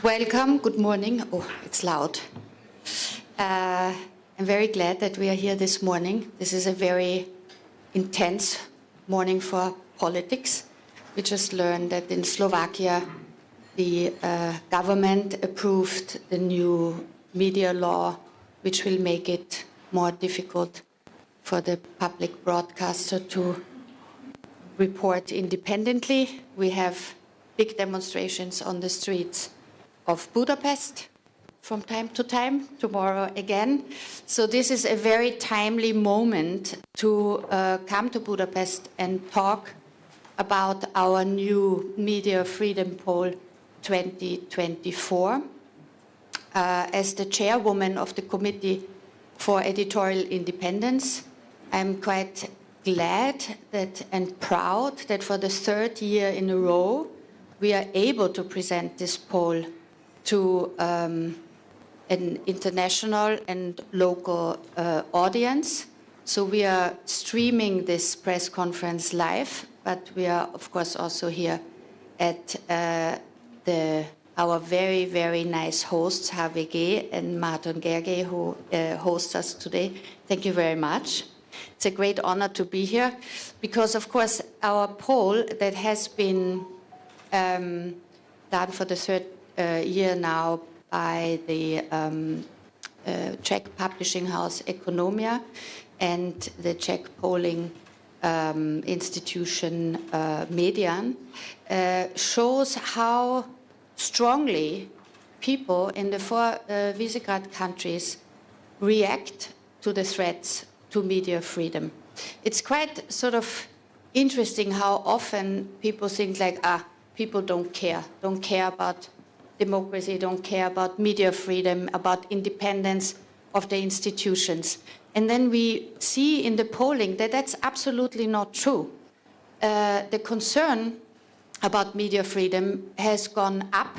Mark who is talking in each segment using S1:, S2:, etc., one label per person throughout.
S1: Welcome, good morning. Oh, it's loud. I'm very glad that we are here this morning. This is a very intense morning for politics. We just learned that in Slovakia, the government approved the new media law, which will make it more difficult for the public broadcaster to report independently. We have big demonstrations on the streets of Budapest from time to time, tomorrow again. So this is a very timely moment to come to Budapest and talk about our new Media Freedom Poll 2024. As the chairwoman of the Committee for Editorial Independence, I'm quite glad that and proud that for the third year in a row, we are able to present this poll to an international and local audience. So we are streaming this press conference live, but we are, of course, also here at our very, very nice hosts, HVG and Martin Gergely, who host us today. Thank you very much. It's a great honor to be here because, of course, our poll that has been done for the third year now by the Czech publishing house Economia and the Czech polling institution Median shows how strongly people in the four Visegrád countries react to the threats to media freedom. It's quite sort of interesting how often people think like, people don't care about democracy, don't care about media freedom, about independence of the institutions. And then we see in the polling that that's absolutely not true. The concern about media freedom has gone up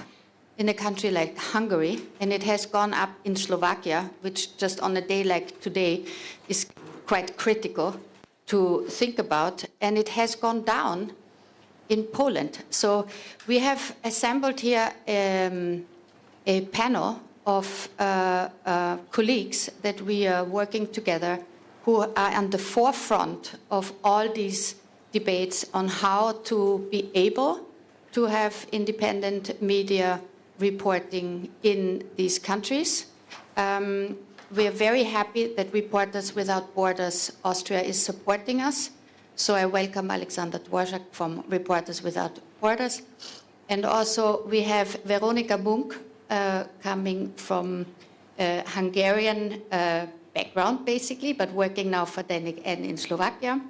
S1: in a country like Hungary, and it has gone up in Slovakia, which just on a day like today is quite critical to think about, and it has gone down in Poland. So we have assembled here a panel of colleagues that we are working together who are on the forefront of all these debates on how to be able to have independent media reporting in these countries. We are very happy that Reporters Without Borders Austria is supporting us. So I welcome Alexander Dvorak from Reporters Without Borders. And also we have Veronika Munk coming from Hungarian background, basically, but working now for Denik N in Slovakia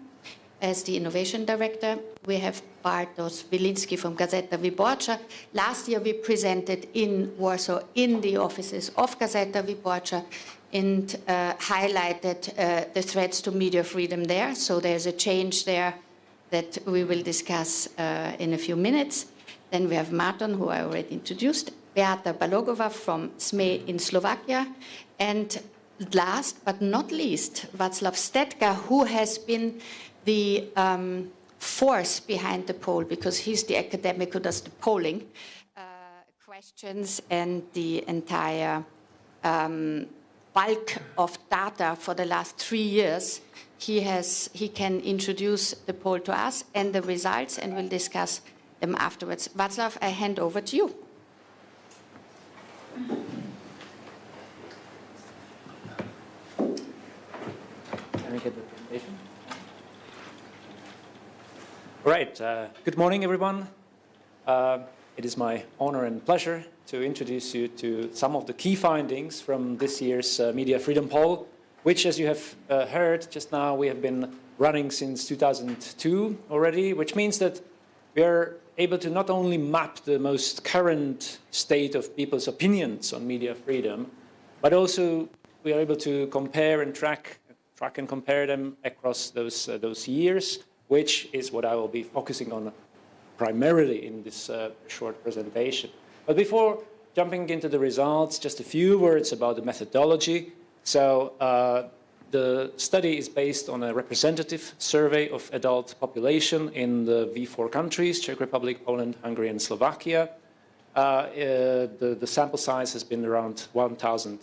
S1: as the innovation director. We have Bartosz Wilinski from Gazeta Wyborcza. Last year we presented in Warsaw in the offices of Gazeta Wyborcza and highlighted the threats to media freedom there. So there's a change there that we will discuss in a few minutes. Then we have Martin, who I already introduced, Beata Balogova from SME in Slovakia, and last but not least, Václav Stetka, who has been the force behind the poll, because he's the academic who does the polling questions and the entire bulk of data for the last 3 years. He can introduce the poll to us and the results, and we'll discuss them afterwards. Václav, I hand over to you.
S2: Can we get the presentation? All right. Good morning, everyone. It is my honor and pleasure to introduce you to some of the key findings from this year's Media Freedom Poll, which, as you have heard just now, we have been running since 2002 already, which means that we are able to not only map the most current state of people's opinions on media freedom, but also we are able to compare and track and compare them across those years, which is what I will be focusing on primarily in this short presentation. But before jumping into the results, just a few words about the methodology. So the study is based on a representative survey of adult population in the V4 countries, Czech Republic, Poland, Hungary, and Slovakia. The sample size has been around 1,000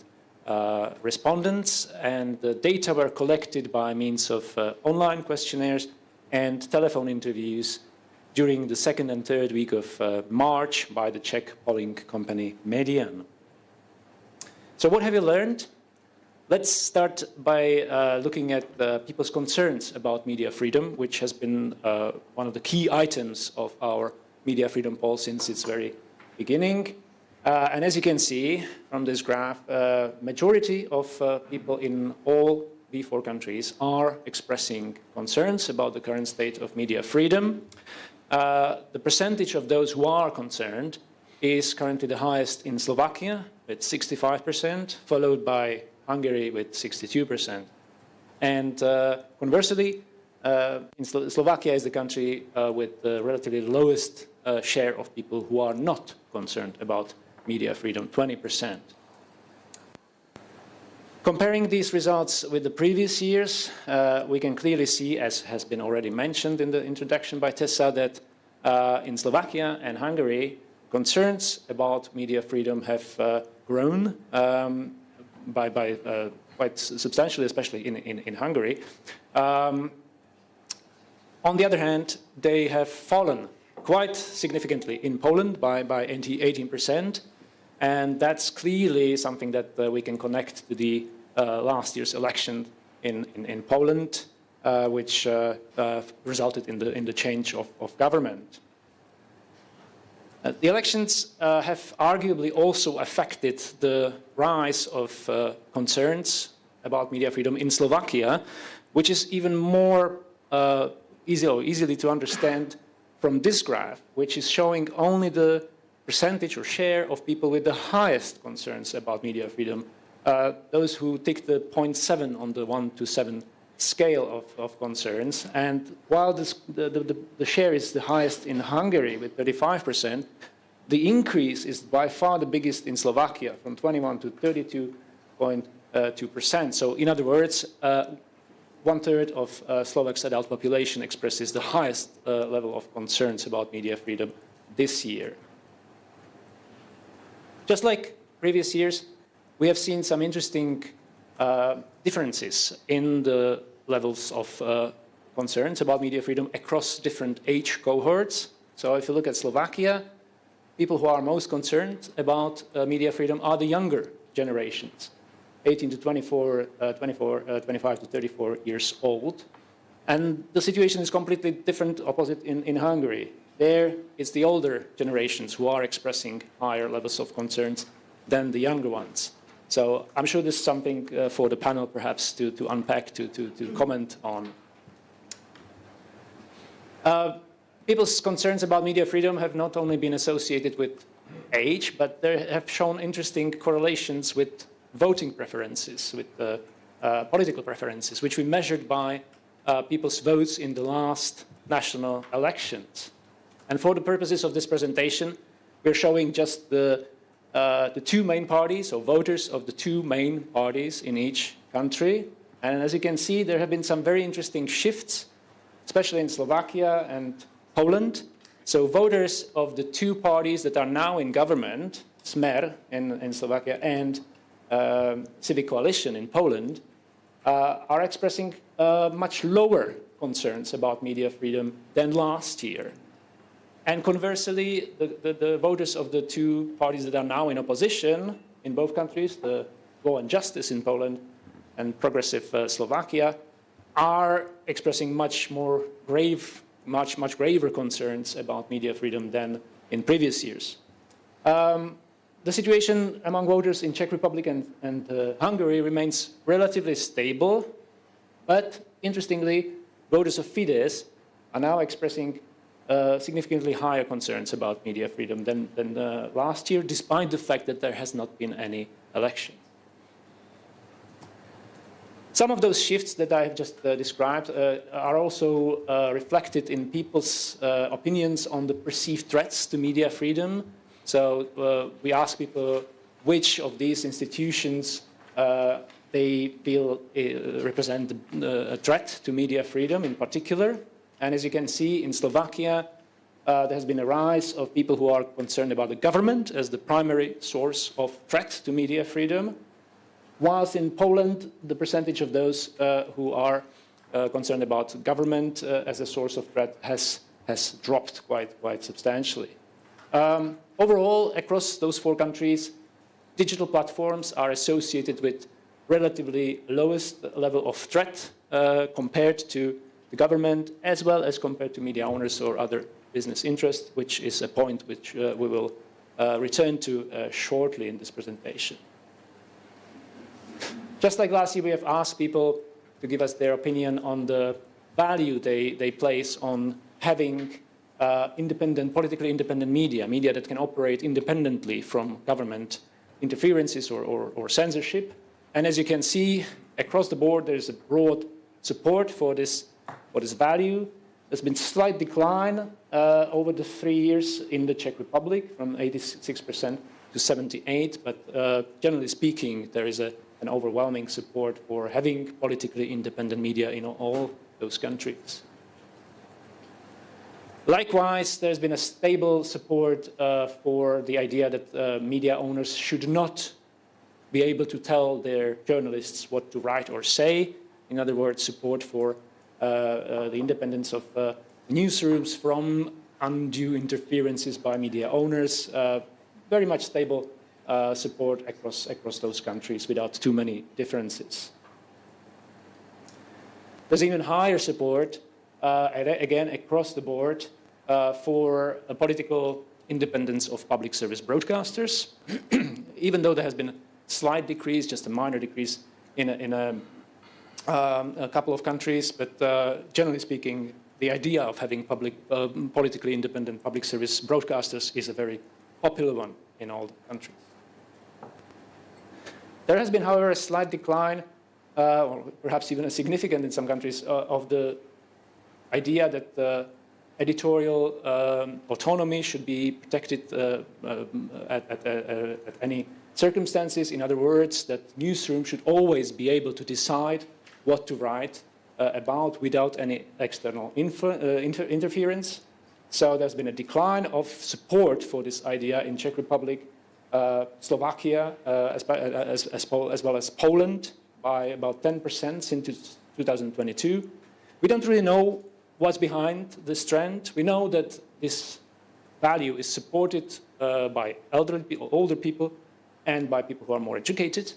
S2: respondents, and the data were collected by means of online questionnaires and telephone interviews during the second and third week of March by the Czech polling company Median. So what have you learned? Let's start by looking at people's concerns about media freedom, which has been one of the key items of our media freedom poll since its very beginning. And as you can see from this graph, majority of people in all V4 countries are expressing concerns about the current state of media freedom. The percentage of those who are concerned is currently the highest in Slovakia with 65%, followed by Hungary with 62%. And conversely, Slovakia is the country with the relatively lowest share of people who are not concerned about media freedom, 20%. Comparing these results with the previous years, we can clearly see, as has been already mentioned in the introduction by Tessa, that in Slovakia and Hungary, concerns about media freedom have grown by quite substantially, especially in Hungary. On the other hand, they have fallen quite significantly in Poland by 18%, and that's clearly something that we can connect to the last year's election in Poland, which resulted in the change of government. The elections have arguably also affected the rise of concerns about media freedom in Slovakia, which is even more easily to understand from this graph, which is showing only the percentage or share of people with the highest concerns about media freedom, those who tick the 0.7 on the 1 to 7 scale of concerns. And while the share is the highest in Hungary with 35%, the increase is by far the biggest in Slovakia, from 21 to 32.2%. So in other words, 1/3 of Slovaks adult population expresses the highest level of concerns about media freedom this year. Just like previous years, we have seen some interesting differences in the levels of concerns about media freedom across different age cohorts. So if you look at Slovakia, people who are most concerned about media freedom are the younger generations, 18 to 25 to 34 years old. And the situation is completely different, opposite in Hungary. There, it's the older generations who are expressing higher levels of concerns than the younger ones. So I'm sure this is something for the panel perhaps to unpack, to comment on. People's concerns about media freedom have not only been associated with age, but they have shown interesting correlations with voting preferences, with political preferences, which we measured by people's votes in the last national elections. And for the purposes of this presentation, we're showing just the two main parties, or voters of the two main parties in each country. And as you can see, there have been some very interesting shifts, especially in Slovakia and Poland. So voters of the two parties that are now in government, Smer in Slovakia and Civic Coalition in Poland, are expressing much lower concerns about media freedom than last year. And conversely, the voters of the two parties that are now in opposition in both countries, the Law and Justice in Poland and Progressive Slovakia, are expressing much graver concerns about media freedom than in previous years. The situation among voters in Czech Republic and Hungary remains relatively stable, but interestingly, voters of Fidesz are now expressing significantly higher concerns about media freedom than last year, despite the fact that there has not been any election. Some of those shifts that I have just described are also reflected in people's opinions on the perceived threats to media freedom. So we ask people which of these institutions they feel represent a threat to media freedom in particular. And as you can see, in Slovakia, there has been a rise of people who are concerned about the government as the primary source of threat to media freedom, whilst in Poland, the percentage of those who are concerned about government as a source of threat has dropped quite substantially. Overall, across those 4 countries, digital platforms are associated with relatively lowest level of threat compared to the government, as well as compared to media owners or other business interests, which is a point which we will return to shortly in this presentation. Just like last year, we have asked people to give us their opinion on the value they place on having politically independent media that can operate independently from government interferences or censorship. And as you can see, across the board, there is a broad support for this value. There's been slight decline over the 3 years in the Czech Republic from 86% to 78%, but generally speaking, there is an overwhelming support for having politically independent media in all those countries. Likewise, there's been a stable support for the idea that media owners should not be able to tell their journalists what to write or say. In other words, support for the independence of newsrooms from undue interferences by media owners. Very much stable support across those countries without too many differences. There's even higher support, again, across the board for a political independence of public service broadcasters, even though there has been a slight decrease, just a minor decrease in a couple of countries, but generally speaking, the idea of having politically independent public service broadcasters is a very popular one in all the countries. There has been, however, a slight decline, or perhaps even a significant in some countries, of the idea that editorial autonomy should be protected at any circumstances. In other words, that newsrooms should always be able to decide what to write about without any external interference. So there's been a decline of support for this idea in Czech Republic, Slovakia, as well as Poland, by about 10% since 2022. We don't really know what's behind this trend. We know that this value is supported by older people and by people who are more educated.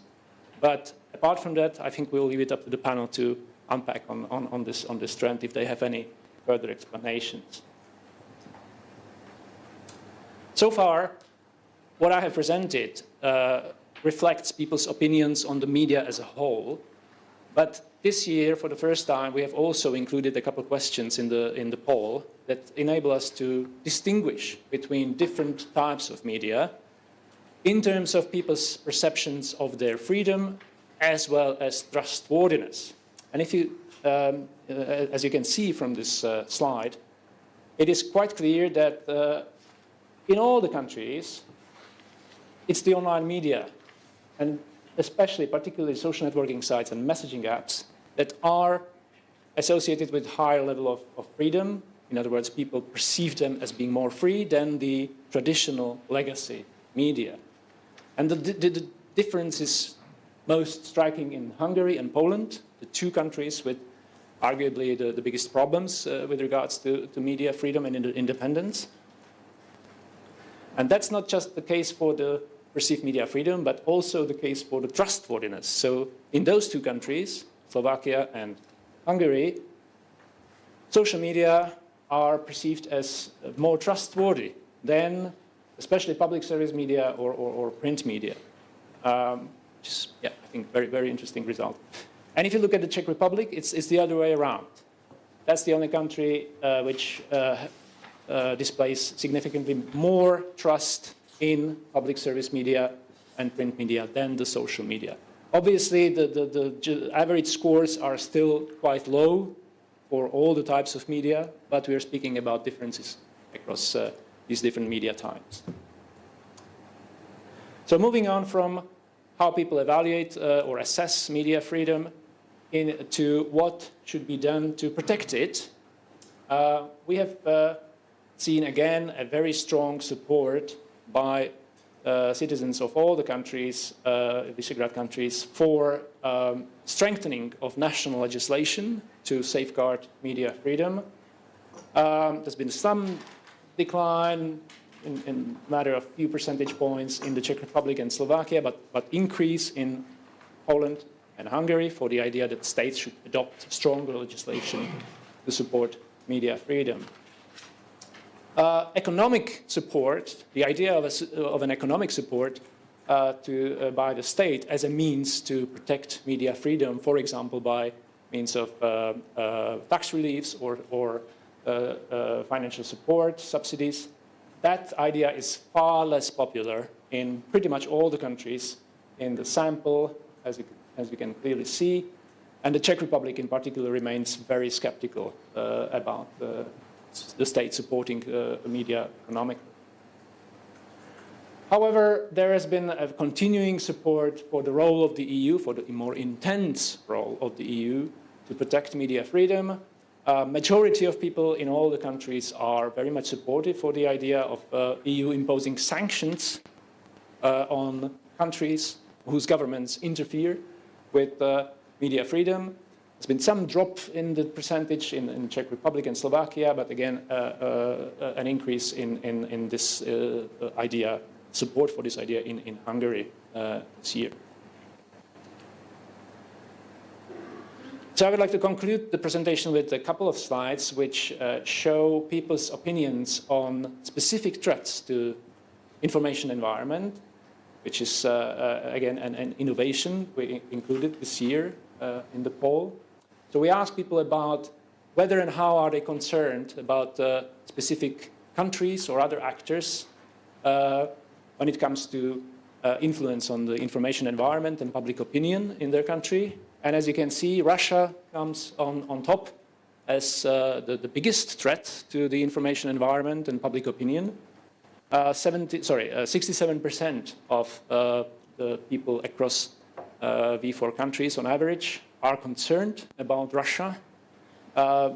S2: But apart from that, I think we'll leave it up to the panel to unpack on this trend if they have any further explanations. So far, what I have presented reflects people's opinions on the media as a whole. But this year, for the first time, we have also included a couple of questions in the poll that enable us to distinguish between different types of media in terms of people's perceptions of their freedom as well as trustworthiness. And if you, as you can see from this slide, it is quite clear that in all the countries, it's the online media, and especially, particularly social networking sites and messaging apps that are associated with higher level of freedom. In other words, people perceive them as being more free than the traditional legacy media. And the difference is most striking in Hungary and Poland, the 2 countries with arguably the biggest problems with regards to media freedom and independence. And that's not just the case for the perceived media freedom, but also the case for the trustworthiness. So in those 2 countries, Slovakia and Hungary, social media are perceived as more trustworthy than especially public service media or print media. Which is, I think, very, very interesting result. And if you look at the Czech Republic, it's the other way around. That's the only country which displays significantly more trust in public service media and print media than the social media. Obviously, the average scores are still quite low for all the types of media, but we are speaking about differences across these different media types. So moving on from how people evaluate or assess media freedom to what should be done to protect it, we have seen again a very strong support by citizens of all the countries, Visegrád countries, for strengthening of national legislation to safeguard media freedom. There's been some decline in a matter of few percentage points in the Czech Republic and Slovakia, but increase in Poland and Hungary for the idea that states should adopt stronger legislation to support media freedom. Economic support, the idea of an economic support by the state as a means to protect media freedom, for example, by means of tax reliefs or financial support, subsidies, that idea is far less popular in pretty much all the countries in the sample, as we can clearly see. And the Czech Republic in particular remains very skeptical about the state supporting media economically. However, there has been a continuing support for the role of the EU, for the more intense role of the EU to protect media freedom. Majority of people in all the countries are very much supportive for the idea of EU imposing sanctions on countries whose governments interfere with media freedom. There's been some drop in the percentage in Czech Republic and Slovakia, but again, an increase in this idea, support for this idea in Hungary this year. So I would like to conclude the presentation with a couple of slides which show people's opinions on specific threats to information environment, which is, again, an innovation we included this year in the poll. So we asked people about whether and how are they concerned about specific countries or other actors when it comes to influence on the information environment and public opinion in their country. And as you can see, Russia comes on top as the biggest threat to the information environment and public opinion. 67% of the people across V4 countries on average are concerned about Russia.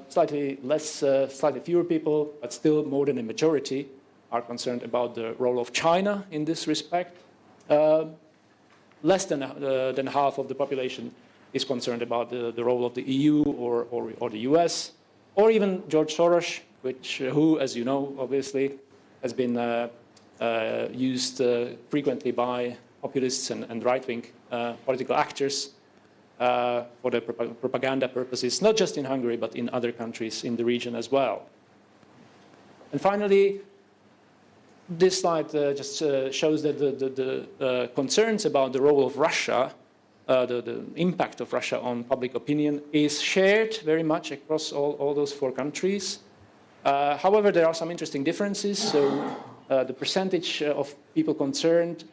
S2: Slightly fewer people, but still more than a majority, are concerned about the role of China in this respect. Less than half of the population is concerned about the role of the EU or the US, or even George Soros, who, as you know, obviously, has been used frequently by populists and right-wing political actors for their propaganda purposes, not just in Hungary, but in other countries in the region as well. And finally, this slide just shows that the concerns about the role of Russia, the impact of Russia on public opinion, is shared very much across all those 4 countries. However, there are some interesting differences. So the percentage of people concerned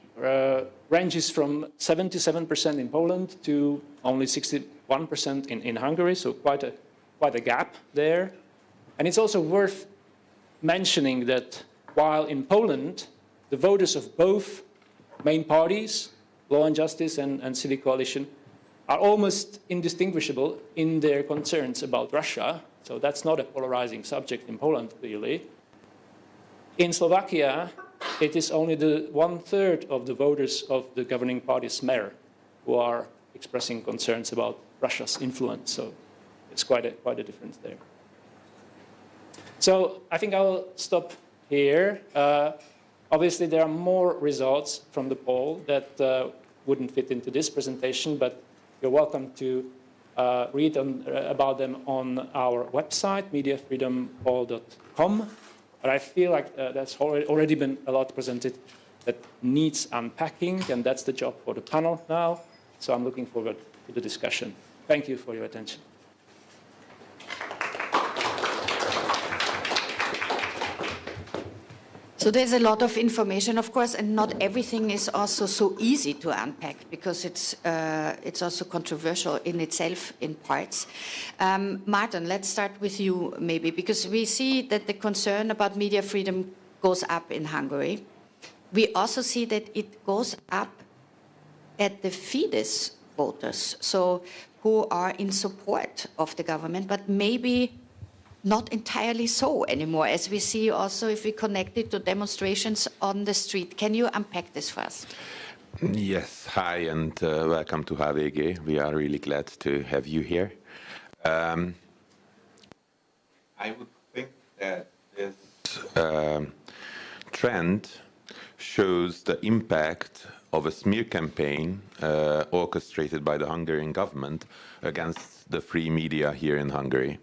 S2: ranges from 77% in Poland to only 61% in Hungary, so quite a gap there. And it's also worth mentioning that while in Poland, the voters of both main parties, Law and Justice and Civic Coalition, are almost indistinguishable in their concerns about Russia. So that's not a polarizing subject in Poland, clearly. In Slovakia, it is only the 1/3 of the voters of the governing party Smer who are expressing concerns about Russia's influence. So it's quite a difference there. So I think I'll stop here. Obviously, there are more results from the poll that wouldn't fit into this presentation, but you're welcome to read about them on our website, mediafreedompoll.com. But I feel like that's already been a lot presented that needs unpacking, and that's the job for the panel now. So I'm looking forward to the discussion. Thank you for your attention.
S1: So there's a lot of information, of course, and not everything is also so easy to unpack because it's also controversial in itself in parts. Martin, let's start with you maybe, because we see that the concern about media freedom goes up in Hungary. We also see that it goes up at the Fidesz voters, so who are in support of the government, but maybe not entirely so anymore, as we see also if we connect it to demonstrations on the street. Can you unpack this for us?
S3: Yes, hi, and welcome to HVG. We are really glad to have you here. I would think that this trend shows the impact of a smear campaign orchestrated by the Hungarian government against the free media here in Hungary.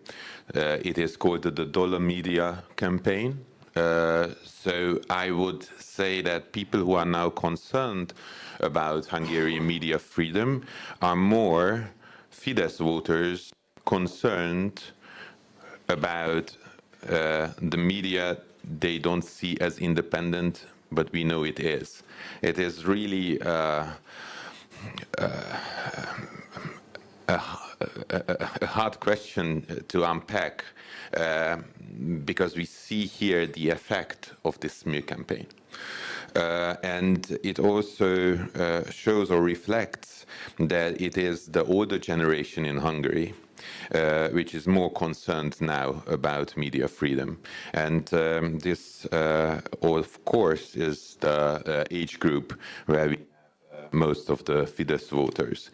S3: It is called the Dollar Media campaign. So I would say that people who are now concerned about Hungarian media freedom are more Fidesz voters concerned about the media they don't see as independent, but we know it is. It is really a hard question to unpack because we see here the effect of this smear campaign. And it also shows or reflects that it is the older generation in Hungary which is more concerned now about media freedom. And this, of course, is the age group where we have most of the Fidesz voters.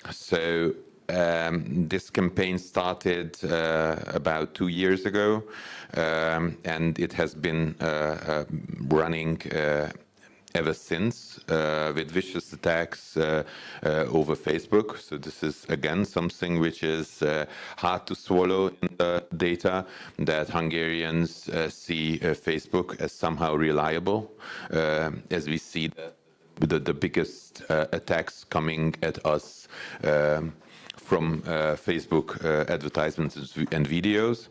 S3: So this campaign started about 2 years ago, and it has been running ever since with vicious attacks over Facebook. So this is again something which is hard to swallow in the data, that Hungarians see Facebook as somehow reliable, as we see the biggest attacks coming at us from Facebook advertisements and videos.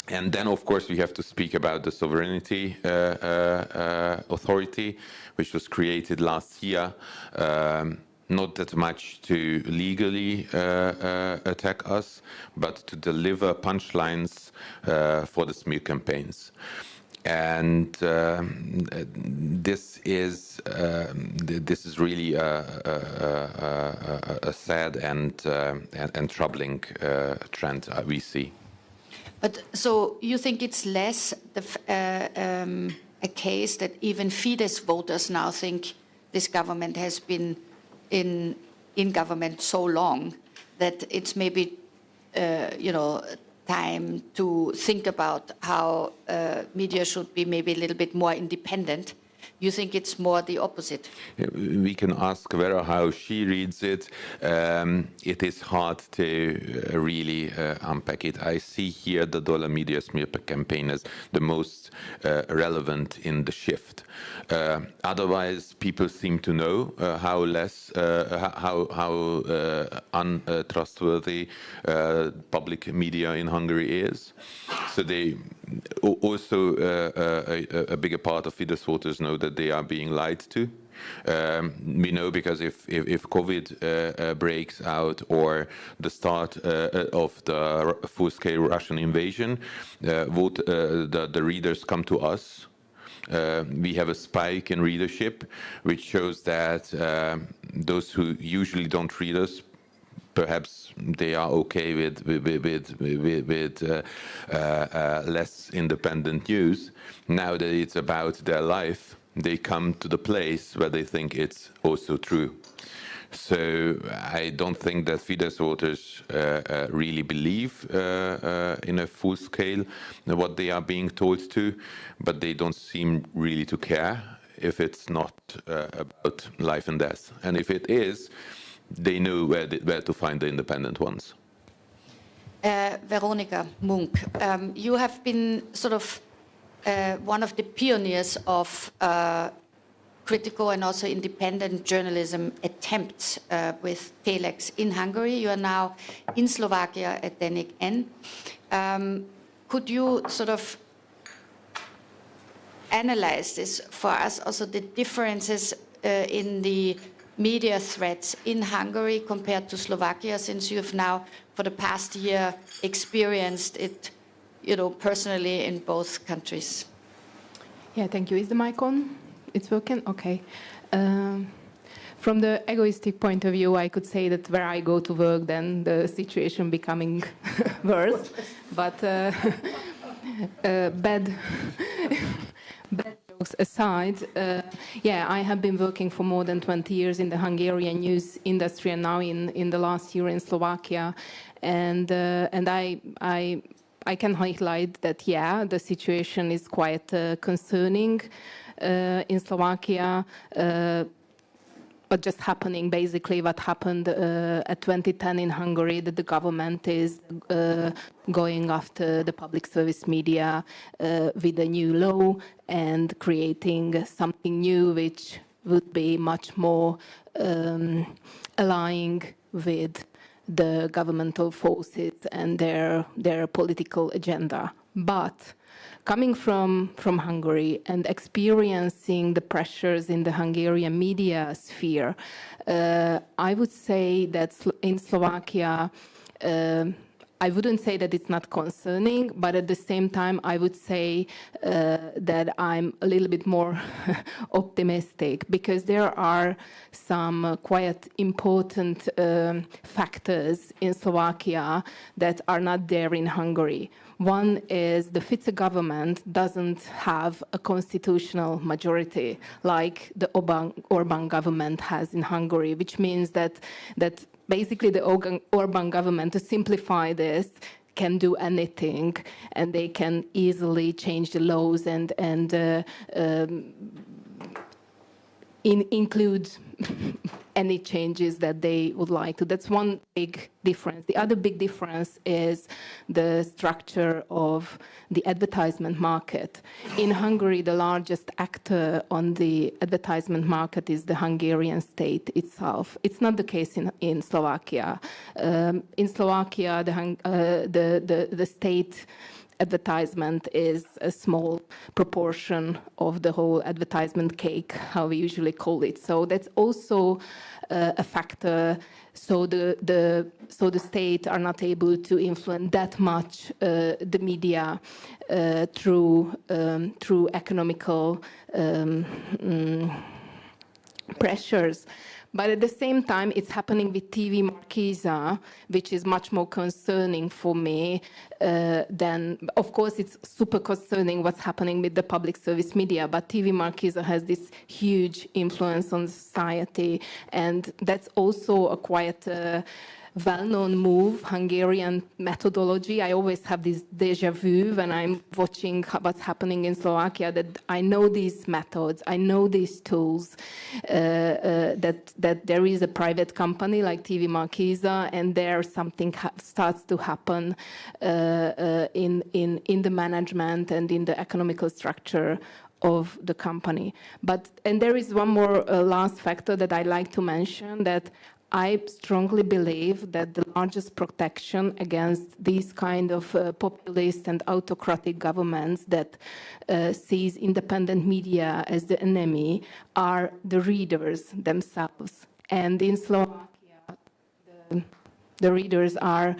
S3: And then, of course, we have to speak about the sovereignty authority, which was created last year, not that much to legally attack us, but to deliver punchlines for the smear campaigns. And this is really a sad and troubling trend we see.
S1: But so you think it's less a case that even Fidesz voters now think this government has been in government so long that it's maybe time to think about how media should be maybe a little bit more independent. You think it's more the opposite?
S3: We can ask Vera how she reads it. It is hard to really unpack it. I see here the Dollar Media smear campaign as the most relevant in the shift. Otherwise, people seem to know how untrustworthy public media in Hungary is. So they also a bigger part of Fidesz voters know that they are being lied to. We know because if COVID breaks out or the start of the full-scale Russian invasion, the readers come to us. We have a spike in readership, which shows that those who usually don't read us, perhaps they are okay with less independent news. Now that it's about their life, they come to the place where they think it's also true. So I don't think that Fidesz voters really believe in a full scale what they are being told to, but they don't seem really to care if it's not about life and death. And if it is, they know where to find the independent ones.
S1: Veronika Munk, you have been sort of one of the pioneers of critical and also independent journalism attempts with Telex in Hungary. You are now in Slovakia at Denik N. Could you sort of analyze this for us, also the differences in the media threats in Hungary compared to Slovakia, since you have now for the past year experienced it, personally in both countries?
S4: Yeah, thank you. Is the mic on? It's working? Okay. From the egoistic point of view, I could say that where I go to work, then the situation becoming worse. But bad jokes aside, yeah, I have been working for more than 20 years in the Hungarian news industry, and now in the last year in Slovakia, and I can highlight that, yeah, the situation is quite concerning in Slovakia. What just happening, basically what happened at 2010 in Hungary, that the government is going after the public service media with a new law and creating something new which would be much more aligning with the governmental forces and their political agenda. But coming from Hungary and experiencing the pressures in the Hungarian media sphere, I would say that in Slovakia, I wouldn't say that it's not concerning, but at the same time, I would say that I'm a little bit more optimistic, because there are some quite important factors in Slovakia that are not there in Hungary. One is the Fico government doesn't have a constitutional majority like the Orbán government has in Hungary, which means that basically the Orbán government, to simplify this, can do anything, and they can easily change the laws and include any changes that they would like to. That's one big difference. The other big difference is the structure of the advertisement market. In Hungary, the largest actor on the advertisement market is the Hungarian state itself. It's not the case in Slovakia. In Slovakia, the state advertisement is a small proportion of the whole advertisement cake, how we usually call it. So that's also a factor. So the state are not able to influence that much the media through economical pressures. But at the same time, it's happening with TV Markisa, which is much more concerning for me than, of course, it's super concerning what's happening with the public service media, but TV Markisa has this huge influence on society, and that's also a quite well-known move, Hungarian methodology. I always have this déjà vu when I'm watching what's happening in Slovakia, that I know these methods, I know these tools, that there is a private company like TV Markisa, and there something starts to happen in the management and in the economical structure of the company. And there is one more last factor that I like to mention, that I strongly believe that the largest protection against these kind of populist and autocratic governments that sees independent media as the enemy are the readers themselves. And in Slovakia, the readers are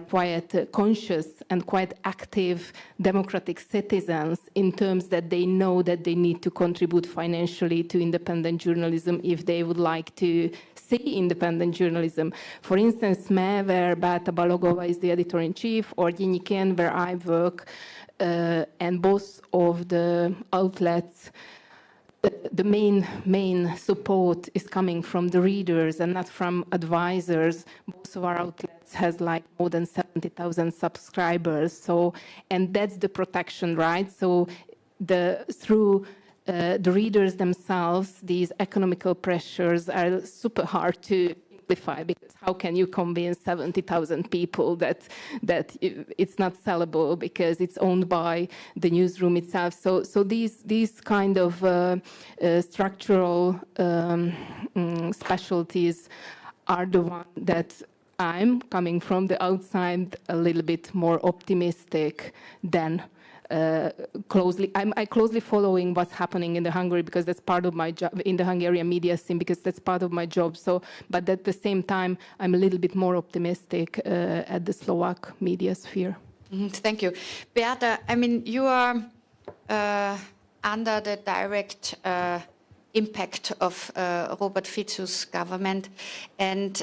S4: quite conscious and quite active democratic citizens, in terms that they know that they need to contribute financially to independent journalism if they would like to see independent journalism. For instance, SME, where Beata Balogova is the editor-in-chief, or Gyeniken, where I work, and both of the outlets, the main support is coming from the readers and not from advisors. Both of our outlets has like more than 70,000 subscribers. So, and that's the protection, right? So through the readers themselves, these economical pressures are super hard to amplify, because how can you convince 70,000 people that it's not sellable because it's owned by the newsroom itself? So these kind of structural specialties are the one that I'm coming from the outside a little bit more optimistic than closely. I'm closely following what's happening in the Hungary, because that's part of my job, in the Hungarian media scene, because that's part of my job. So, but at the same time, I'm a little bit more optimistic at the Slovak media sphere.
S1: Thank you. Beata, I mean, you are under the direct impact of Robert Fico's government. And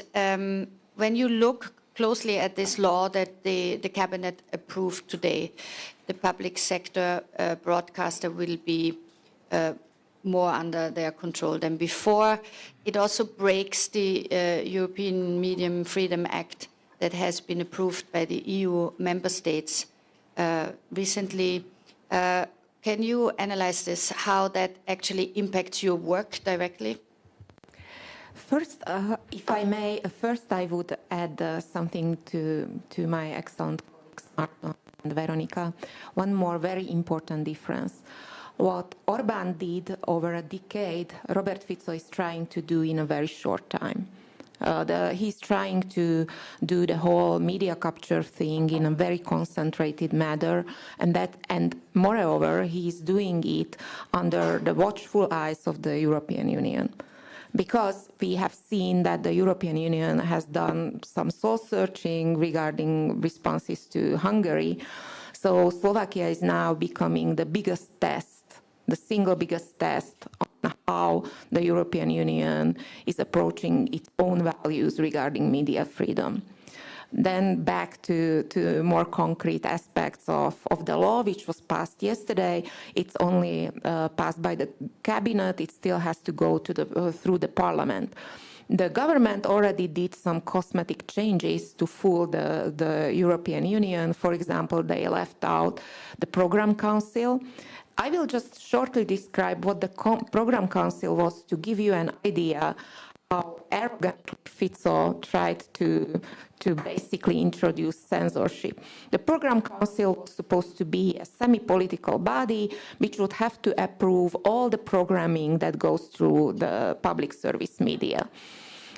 S1: when you look closely at this law that the cabinet approved today, the public sector broadcaster will be more under their control than before. It also breaks the European Medium Freedom Act that has been approved by the EU member states recently. Can you analyze this, how that actually impacts your work directly?
S5: First, if I may, first I would add something to my excellent colleagues, Marta and Veronica. One more very important difference. What Orbán did over a decade, Robert Fico is trying to do in a very short time. He's trying to do the whole media capture thing in a very concentrated manner, and moreover, he's doing it under the watchful eyes of the European Union. Because we have seen that the European Union has done some soul-searching regarding responses to Hungary, so Slovakia is now becoming the biggest test, the single biggest test on how the European Union is approaching its own values regarding media freedom. Then back to more concrete aspects of the law, which was passed yesterday. It's only passed by the cabinet. It still has to go through the parliament. The government already did some cosmetic changes to fool the European Union. For example, they left out the Program Council. I will just shortly describe what the Program Council was to give you an idea how arrogantly Fico tried to basically introduce censorship. The Program Council was supposed to be a semi-political body which would have to approve all the programming that goes through the public service media.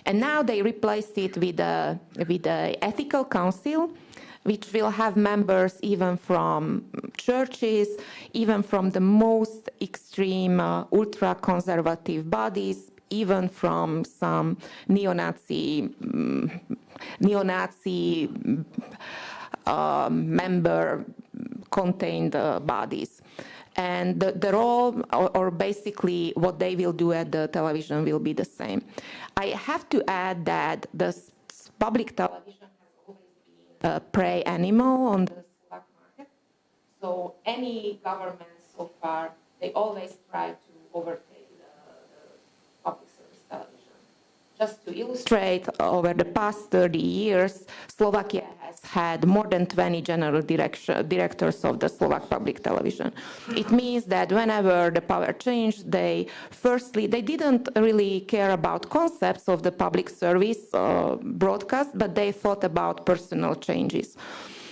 S5: And now they replaced it with the Ethical Council, which will have members even from churches, even from the most extreme ultra-conservative bodies, even from some neo-Nazi member-contained bodies. And the role, or basically what they will do at the television, will be the same. I have to add that the public television has always been a prey animal on the Slovak market. So any government so far, they always try to overtake the public service television. Just to illustrate, over the past 30 years, Slovakia has had more than 20 general directors of the Slovak public television. It means that whenever the power changed, they didn't really care about concepts of the public service broadcast, but they thought about personal changes.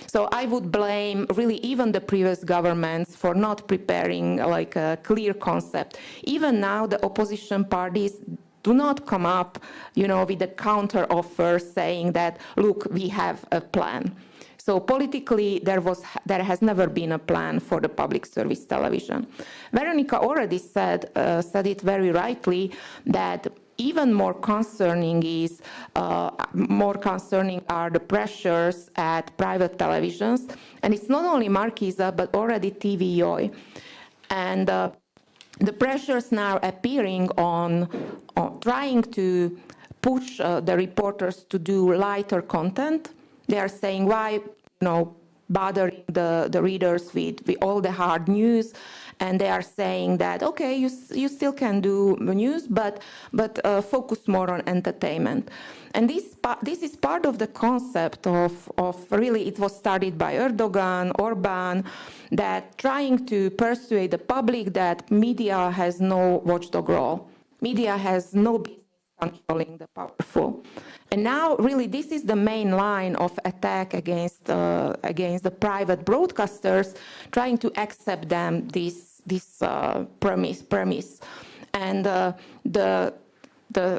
S5: So I would blame really even the previous governments for not preparing like a clear concept. Even now, the opposition parties do not come up, with a counter offer saying that, look, we have a plan. So politically, there has never been a plan for the public service television. Veronica already said it very rightly that even more concerning are the pressures at private televisions, and it's not only Markisa but already TVOI, and the pressures now appearing on trying to push the reporters to do lighter content. They are saying, why bothering the readers with all the hard news, and they are saying that, okay, you still can do news, but focus more on entertainment. And this is part of the concept of really, it was started by Erdogan, Orbán, that trying to persuade the public that media has no watchdog role. Media has no business controlling the powerful. And now, really, this is the main line of attack against the private broadcasters, trying to accept them this premise. And the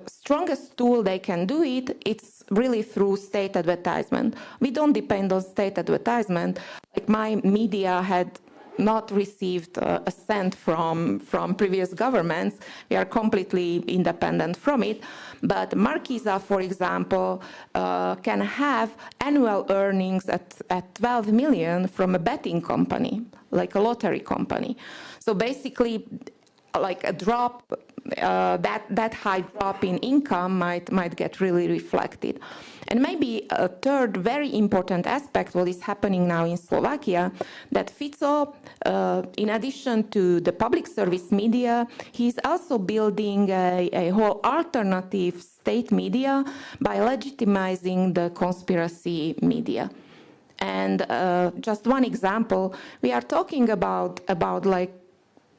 S5: strongest tool they can do it's really through state advertisement. We don't depend on state advertisement. Like my media had not received a cent from previous governments. We are completely independent from it. But Markisa, for example, can have annual earnings at 12 million from a betting company, like a lottery company. So basically, like a drop that high drop in income might get really reflected. And maybe a third very important aspect, what is happening now in Slovakia, that Fico, in addition to the public service media, he's also building a whole alternative state media by legitimizing the conspiracy media. And just one example, we are talking about like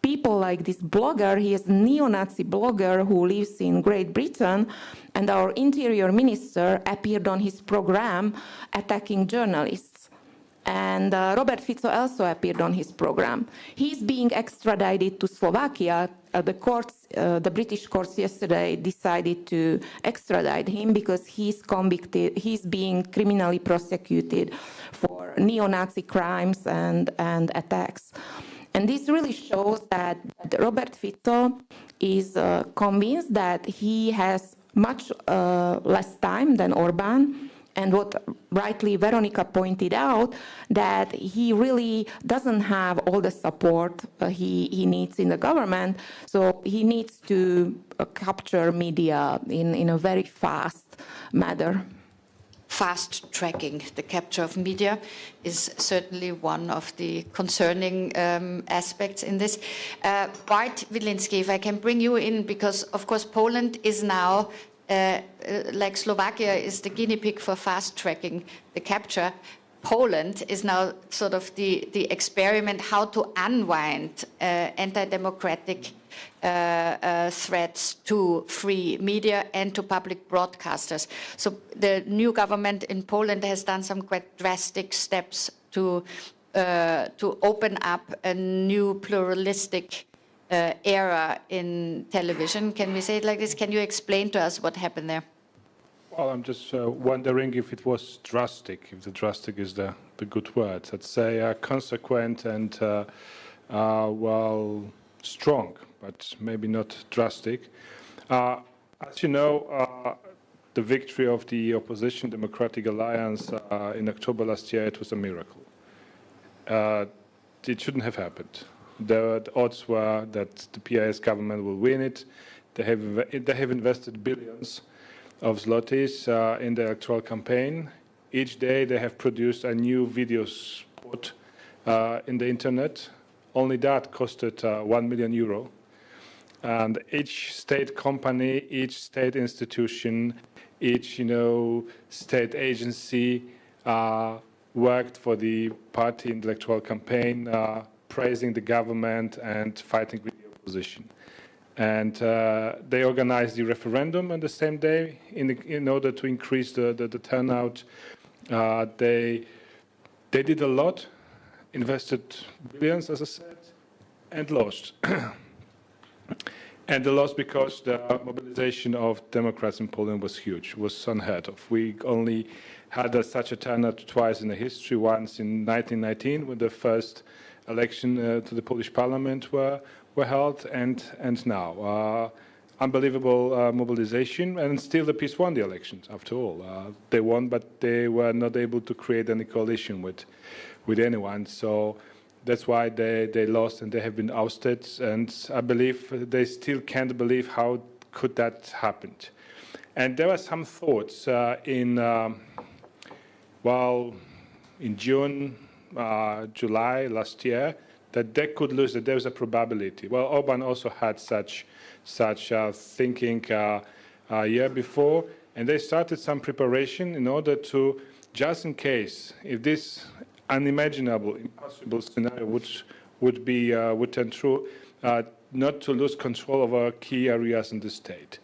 S5: people like this blogger. He is a neo-Nazi blogger who lives in Great Britain, and our interior minister appeared on his program attacking journalists. And Robert Fico also appeared on his program. He's being extradited to Slovakia. The British courts yesterday decided to extradite him because he's convicted. He's being criminally prosecuted for neo-Nazi crimes and attacks. And this really shows that Robert Fico is convinced that he has much less time than Orbán, and what rightly Veronika pointed out, that he really doesn't have all the support he needs in the government, so he needs to capture media in a very fast manner.
S1: Fast tracking the capture of media is certainly one of the concerning aspects in this. Bart Widlinski, if I can bring you in, because of course Poland is now, like Slovakia is the guinea pig for fast tracking the capture. Poland is now sort of the experiment how to unwind anti-democratic threats to free media and to public broadcasters. So the new government in Poland has done some quite drastic steps to open up a new pluralistic era in television. Can we say it like this? Can you explain to us what happened there?
S6: Well, I'm just wondering if it was drastic, if the drastic is the good word. Let's say consequent and, well, strong, but maybe not drastic. As you know, the victory of the opposition Democratic Alliance in October last year, it was a miracle. It shouldn't have happened. The odds were that the PIS government will win it. They have invested billions of zlotys in the electoral campaign. Each day they have produced a new video spot in the internet. Only that costed 1 million euro. And each state company, each state institution, each state agency worked for the party in the electoral campaign, praising the government and fighting with the opposition. And they organized the referendum on the same day in order to increase the turnout. They did a lot, invested billions, as I said, and lost. And they lost because the mobilization of Democrats in Poland was huge, was unheard of. We only had such a turnout twice in the history, once in 1919 when the first election to the Polish parliament were held, and now. Unbelievable mobilization, and still the PiS won the elections, after all. They won, but they were not able to create any coalition with anyone, so that's why they lost and they have been ousted, and I believe they still can't believe how could that happen. And there were some thoughts in June, July last year, that they could lose, that there was a probability. Well, Orbán also had such thinking a year before, and they started some preparation in order to, just in case, if this unimaginable, impossible scenario would turn true, not to lose control over key areas in the state.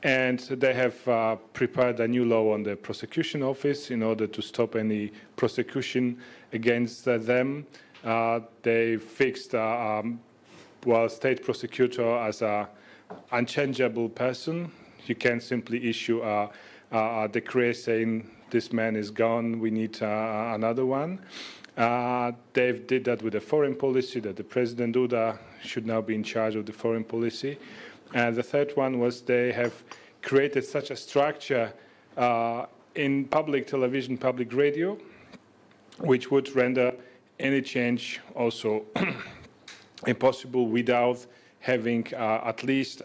S6: And they have prepared a new law on the prosecution office in order to stop any prosecution against them. They fixed state prosecutor as a unchangeable person. You can't simply issue a decree saying this man is gone, we need another one. They did that with the foreign policy, that the President Duda should now be in charge of the foreign policy. And the third one was they have created such a structure in public television, public radio, which would render any change also impossible without having at least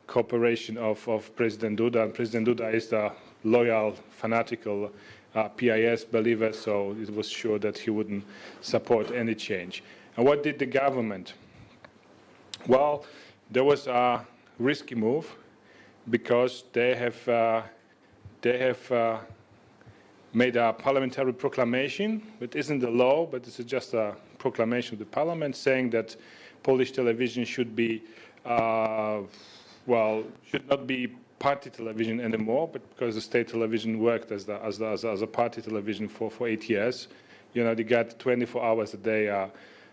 S6: cooperation of President Duda. And President Duda is the loyal, fanatical PIS believer, so it was sure that he wouldn't support any change. And what did the government? Well, there was a risky move because they have made a parliamentary proclamation. It isn't a law, but it's just a proclamation of the parliament saying that Polish television should be, should not be party television anymore, but because the state television worked as a party television for 8 years. You know, they got 24 hours a day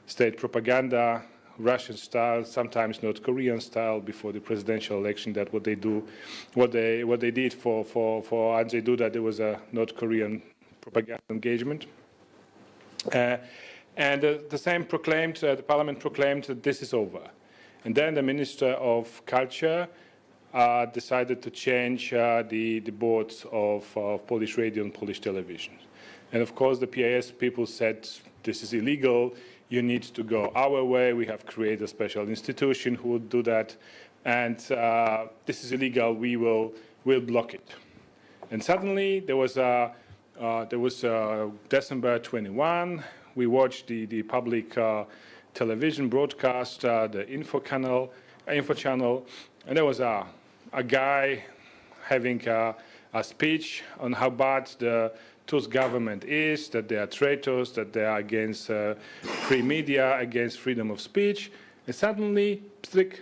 S6: state propaganda, Russian style, sometimes North Korean style before the presidential election. That what they do, what they did for Andrzej Duda, there was a North Korean propaganda engagement. And the same proclaimed, the parliament proclaimed that this is over. And then the Minister of Culture decided to change the boards of Polish radio and Polish television. And of course, the PIS people said, this is illegal, you need to go our way, we have created a special institution who will do that, and this is illegal, we'll block it. And suddenly, there was December 21, we watched the public television broadcast, the info channel, and there was a guy having a speech on how bad the Tusk government is, that they are traitors, that they are against free media, against freedom of speech, and suddenly, pstrick,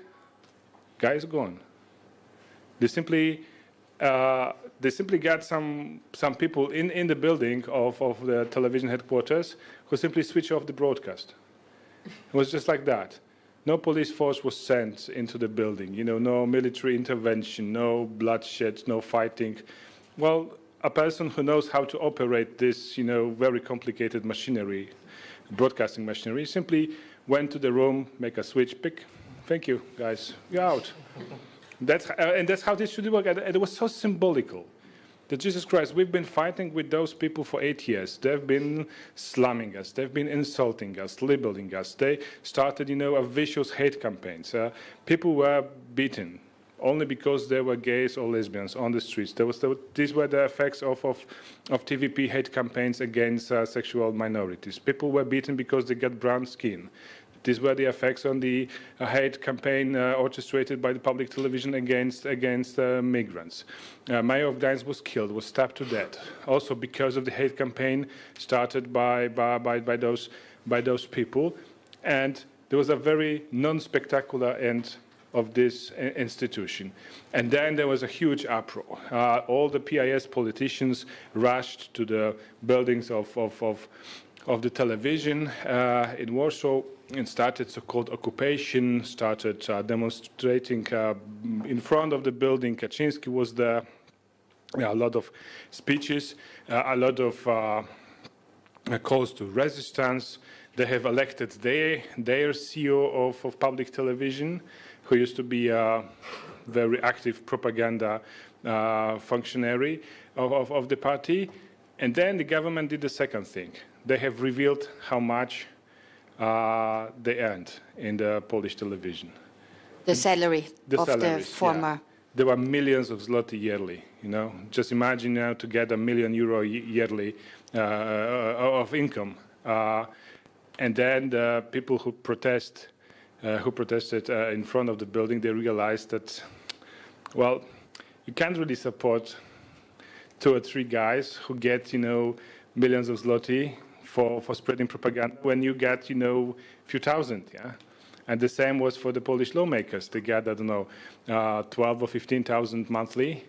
S6: guy is gone. They simply got some people in the building of the television headquarters who simply switched off the broadcast. It was just like that. No police force was sent into the building. You know, no military intervention, no bloodshed, no fighting. Well, a person who knows how to operate this, you know, very complicated machinery, broadcasting machinery, simply went to the room, make a switch, pick. Thank you, guys. You're out. And that's how this should work. And it was so symbolical. That Jesus Christ, we've been fighting with those people for 8 years. They've been slamming us. They've been insulting us, labeling us. They started, you know, a vicious hate campaigns. People were beaten only because they were gays or lesbians on the streets. These were the effects of TVP hate campaigns against sexual minorities. People were beaten because they got brown skin. These were the effects on the hate campaign orchestrated by the public television against migrants. Mayor of Gdańsk was killed, was stabbed to death, also because of the hate campaign started by those people. And there was a very non-spectacular end of this institution. And then there was a huge uproar. All the PIS politicians rushed to the buildings of the television in Warsaw and started so-called occupation, started demonstrating in front of the building. Kaczynski was there. A lot of speeches, a lot of calls to resistance. They have elected their CEO of public television, who used to be a very active propaganda functionary of the party. And then the government did the second thing. They have revealed how much they earned in the Polish television.
S1: The salary of the former.
S6: Yeah. There were millions of zloty yearly, you know. Just imagine now to get €1 million yearly of income. And then the people who protested in front of the building, they realized that, well, you can't really support 2 or 3 guys who get, you know, millions of zloty for spreading propaganda when you get, you know, a few thousand, yeah? And the same was for the Polish lawmakers. They got, I don't know, 12 or 15,000 monthly,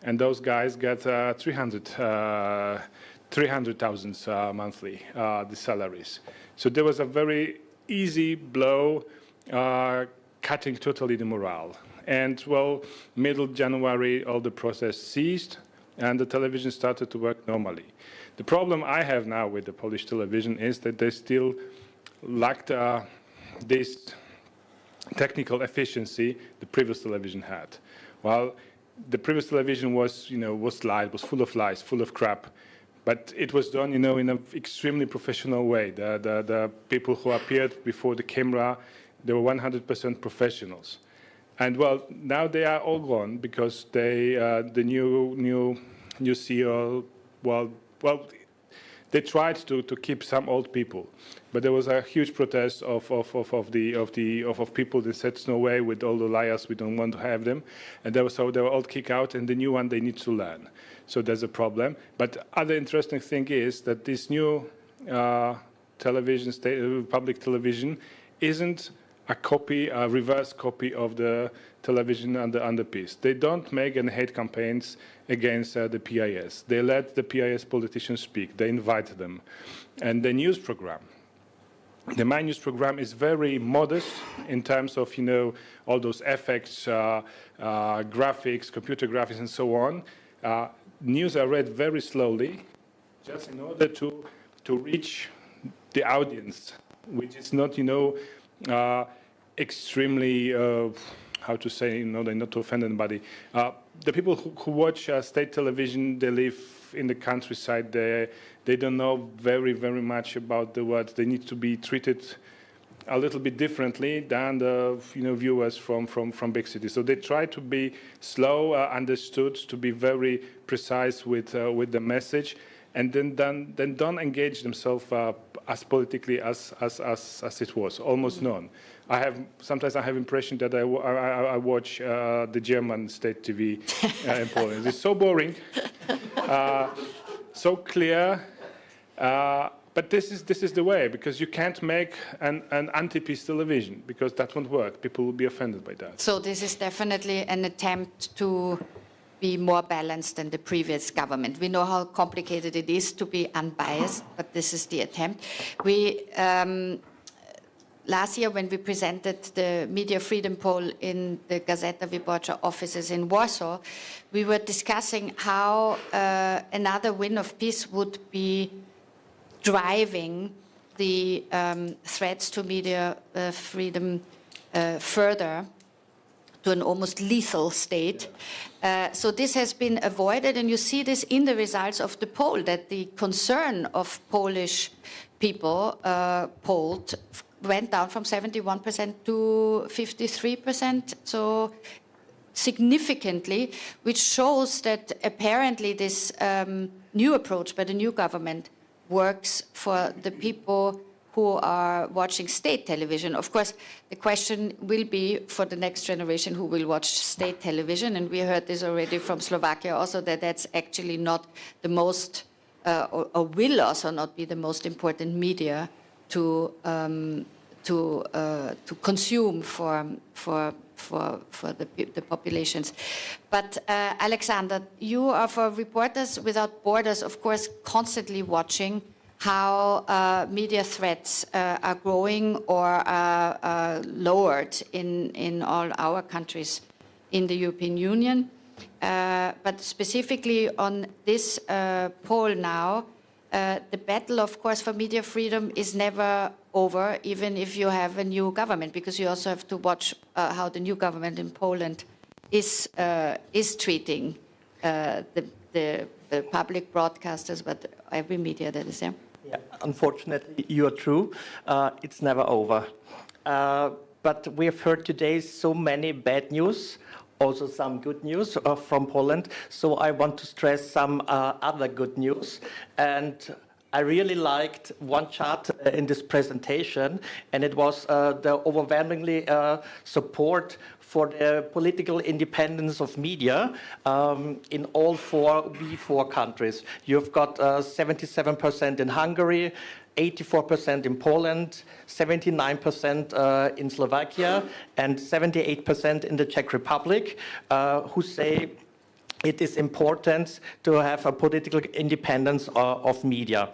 S6: and those guys got 300,000 monthly, the salaries. So there was a very easy blow, cutting totally the morale. And, well, middle January, all the process ceased, and the television started to work normally. The problem I have now with the Polish television is that they still lacked this technical efficiency the previous television had. Well, the previous television was, you know, was full of lies, full of crap, but it was done, you know, in an extremely professional way. The people who appeared before the camera, They were 100% professionals. And well, now they are all gone because the new CEO, they tried to keep some old people, but there was a huge protest of people that said no way, with all the liars, we don't want to have them, and they were all kicked out, and the new one they need to learn. So there's a problem. But other interesting thing is that this new public television isn't a reverse copy of the television under peace. They don't make any hate campaigns against the PIS. They let the PIS politicians speak. They invite them. And the news program, the My News program is very modest in terms of, all those effects, graphics, computer graphics, and so on. News are read very slowly, just in order to reach the audience, which is not, extremely, how to say, not to offend anybody. The people who watch state television, they live in the countryside. They don't know very, very much about the world. They need to be treated a little bit differently than the viewers from big cities. So they try to be slow, understood, to be very precise with the message, and then don't engage themselves as politically as it was. Almost none. Sometimes I have impression that I watch the German state TV in Poland. It's so boring, so clear. But this is the way, because you can't make an anti-peace television, because that won't work. People will be offended by that.
S1: So this is definitely an attempt to be more balanced than the previous government. We know how complicated it is to be unbiased, but this is the attempt. We last year, when we presented the media freedom poll in the Gazeta Wyborcza offices in Warsaw, we were discussing how another win of peace would be driving the threats to media freedom further to an almost lethal state. So this has been avoided, and you see this in the results of the poll, that the concern of Polish people polled went down from 71% to 53%, so significantly, which shows that apparently this new approach by the new government works for the people who are watching state television. Of course, the question will be for the next generation who will watch state television, and we heard this already from Slovakia also, that that's actually not the most, or will also not be the most important media to consume for the populations. But Alexander, you are, for Reporters Without Borders, of course, constantly watching how media threats are growing or are lowered in all our countries in the European Union. But specifically on this poll now, the battle, of course, for media freedom is never over, even if you have a new government, because you also have to watch how the new government in Poland is treating the public broadcasters, but every media that is there.
S7: Yeah, unfortunately, you are true. It's never over. But we have heard today so many bad news, also some good news from Poland. So I want to stress some other good news. And I really liked one chart in this presentation, and it was the overwhelmingly support for the political independence of media in all four countries. You've got 77% in Hungary, 84% in Poland, 79% in Slovakia, and 78% in the Czech Republic, who say it is important to have a political independence of media.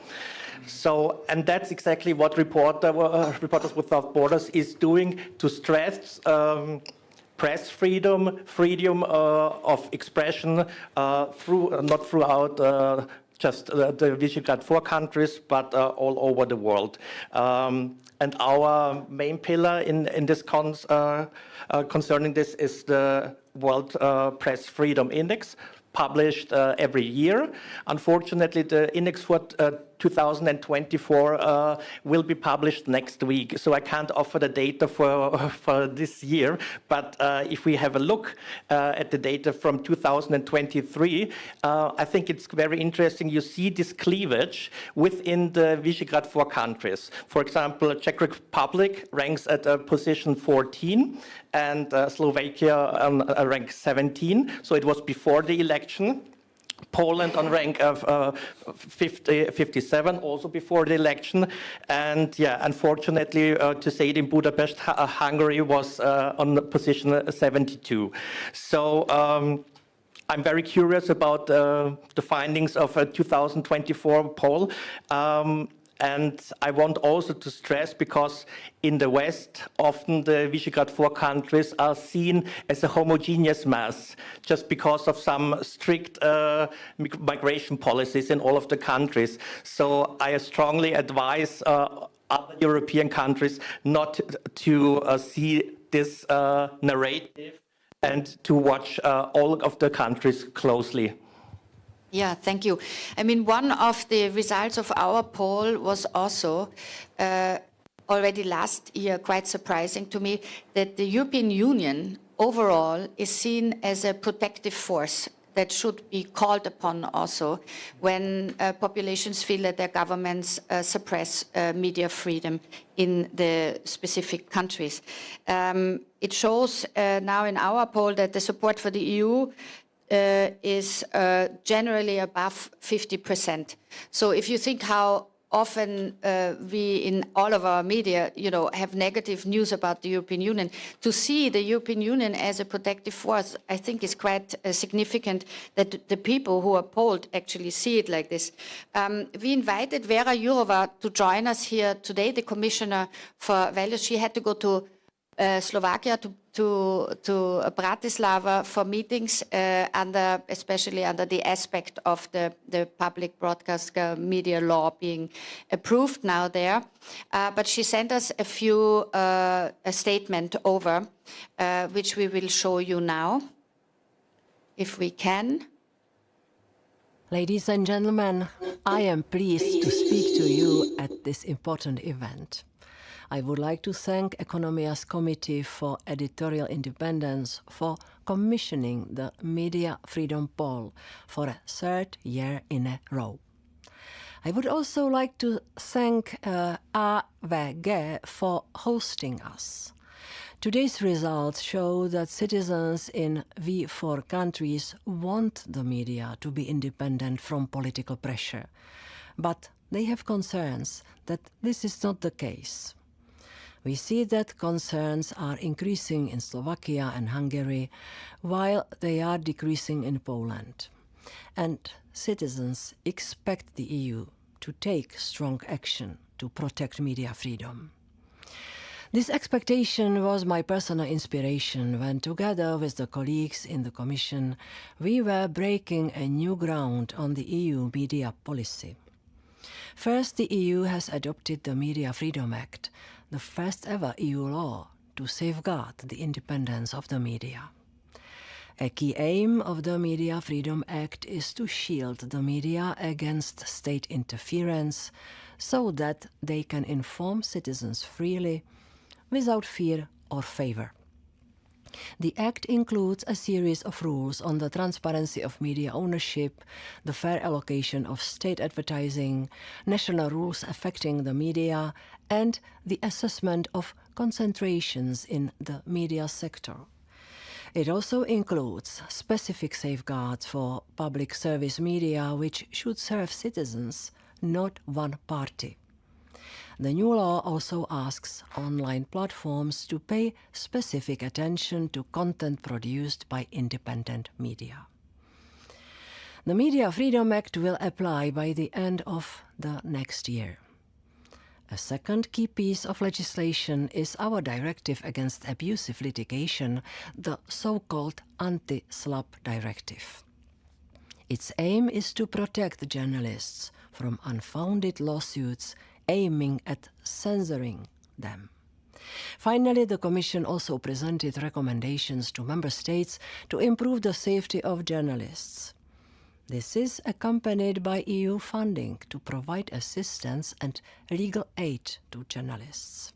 S7: So, and that's exactly what Reporters Without Borders is doing, to stress press freedom, freedom of expression not throughout just the Visegrád 4 countries, but all over the world. And our main pillar in this concerning this is the World Press Freedom Index, published every year. Unfortunately, the index for 2024 will be published next week. So I can't offer the data for this year. But if we have a look at the data from 2023, I think it's very interesting. You see this cleavage within the Visegrád 4 countries. For example, Czech Republic ranks at position 14 and Slovakia rank 17. So it was before the election. Poland on rank of 57, also before the election. And yeah, unfortunately, to say it in Budapest, Hungary was on position 72. So I'm very curious about the findings of a 2024 poll. And I want also to stress, because in the West, often the Visegrád 4 countries are seen as a homogeneous mass, just because of some strict migration policies in all of the countries. So I strongly advise other European countries not to see this narrative and to watch all of the countries closely.
S1: Yeah, thank you. I mean, one of the results of our poll was also already last year quite surprising to me, that the European Union overall is seen as a protective force that should be called upon also when populations feel that their governments suppress media freedom in the specific countries. It shows now in our poll that the support for the EU is generally above 50%. So if you think how often we in all of our media, have negative news about the European Union, to see the European Union as a protective force, I think is quite significant that the people who are polled actually see it like this. We invited Vera Jourova to join us here today, the Commissioner for Values. She had to go to Slovakia, to Bratislava for meetings, especially under the aspect of the public broadcast media law being approved now there. But she sent us a statement over, which we will show you now, if we can.
S8: Ladies and gentlemen, I am pleased to speak to you at this important event. I would like to thank Economia's Committee for Editorial Independence for commissioning the Media Freedom Poll for a third year in a row. I would also like to thank AVG for hosting us. Today's results show that citizens in V4 countries want the media to be independent from political pressure, but they have concerns that this is not the case. We see that concerns are increasing in Slovakia and Hungary, while they are decreasing in Poland. And citizens expect the EU to take strong action to protect media freedom. This expectation was my personal inspiration when, together with the colleagues in the Commission, we were breaking a new ground on the EU media policy. First, the EU has adopted the Media Freedom Act, the first ever EU law to safeguard the independence of the media. A key aim of the Media Freedom Act is to shield the media against state interference so that they can inform citizens freely without fear or favor. The Act includes a series of rules on the transparency of media ownership, the fair allocation of state advertising, national rules affecting the media, and the assessment of concentrations in the media sector. It also includes specific safeguards for public service media which should serve citizens, not one party. The new law also asks online platforms to pay specific attention to content produced by independent media. The Media Freedom Act will apply by the end of the next year. A second key piece of legislation is our directive against abusive litigation, the so-called Anti-SLAPP directive. Its aim is to protect journalists from unfounded lawsuits aiming at censoring them. Finally, the Commission also presented recommendations to Member States to improve the safety of journalists. This is accompanied by EU funding to provide assistance and legal aid to journalists.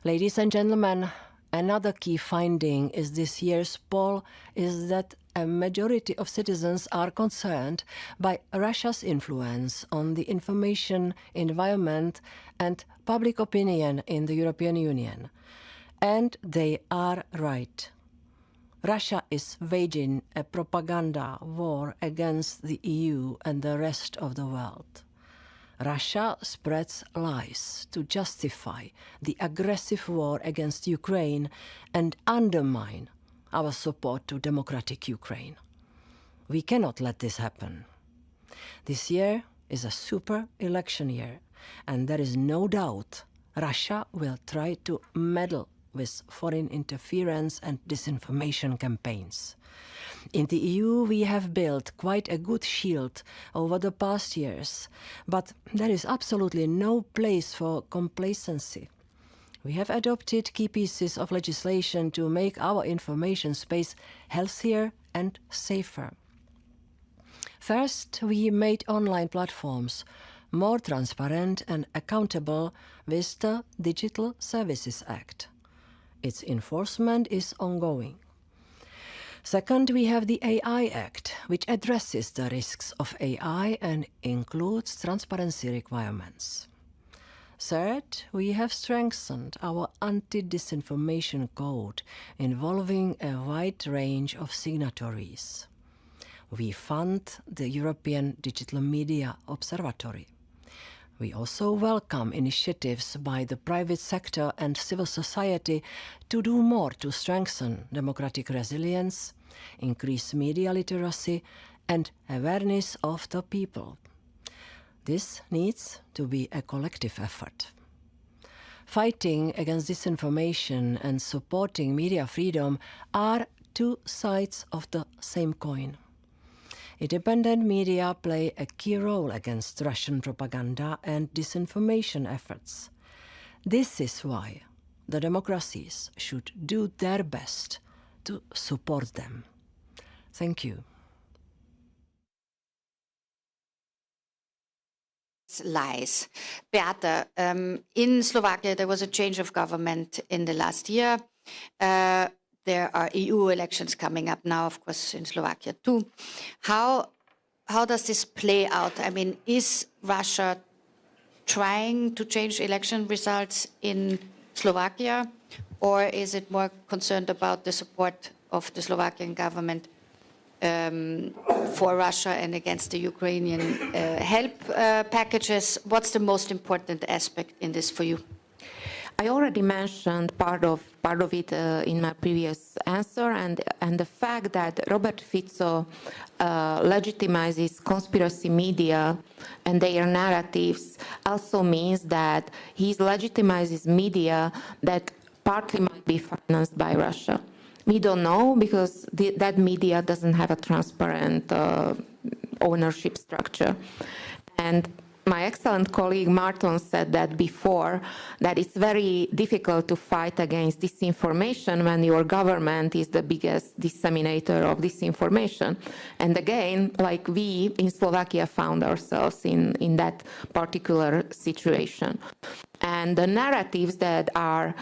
S8: Ladies and gentlemen, another key finding is this year's poll is that a majority of citizens are concerned by Russia's influence on the information environment and public opinion in the European Union. And they are right. Russia is waging a propaganda war against the EU and the rest of the world. Russia spreads lies to justify the aggressive war against Ukraine and undermine our support to democratic Ukraine. We cannot let this happen. This year is a super election year, and there is no doubt Russia will try to meddle with foreign interference and disinformation campaigns. In the EU, we have built quite a good shield over the past years, but there is absolutely no place for complacency. We have adopted key pieces of legislation to make our information space healthier and safer. First, we made online platforms more transparent and accountable with the Digital Services Act. Its enforcement is ongoing. Second, we have the AI Act, which addresses the risks of AI and includes transparency requirements. Third, we have strengthened our anti-disinformation code involving a wide range of signatories. We fund the European Digital Media Observatory. We also welcome initiatives by the private sector and civil society to do more to strengthen democratic resilience, increase media literacy, and awareness of the people. This needs to be a collective effort. Fighting against disinformation and supporting media freedom are two sides of the same coin. Independent media play a key role against Russian propaganda and disinformation efforts. This is why the democracies should do their best to support them. Thank you.
S1: Lies. Beata, in Slovakia there was a change of government in the last year. There are EU elections coming up now, of course, in Slovakia too. How does this play out? I mean, is Russia trying to change election results in Slovakia, or is it more concerned about the support of the Slovakian government for Russia and against the Ukrainian help packages? What's the most important aspect in this for you?
S5: I already mentioned part of it in my previous answer, and the fact that Robert Fico legitimizes conspiracy media and their narratives also means that he legitimizes media that partly might be financed by Russia. We don't know because that media doesn't have a transparent ownership structure. And my excellent colleague Martin said that before, that it's very difficult to fight against disinformation when your government is the biggest disseminator of disinformation. And again, like we in Slovakia found ourselves in that particular situation. And the narratives that are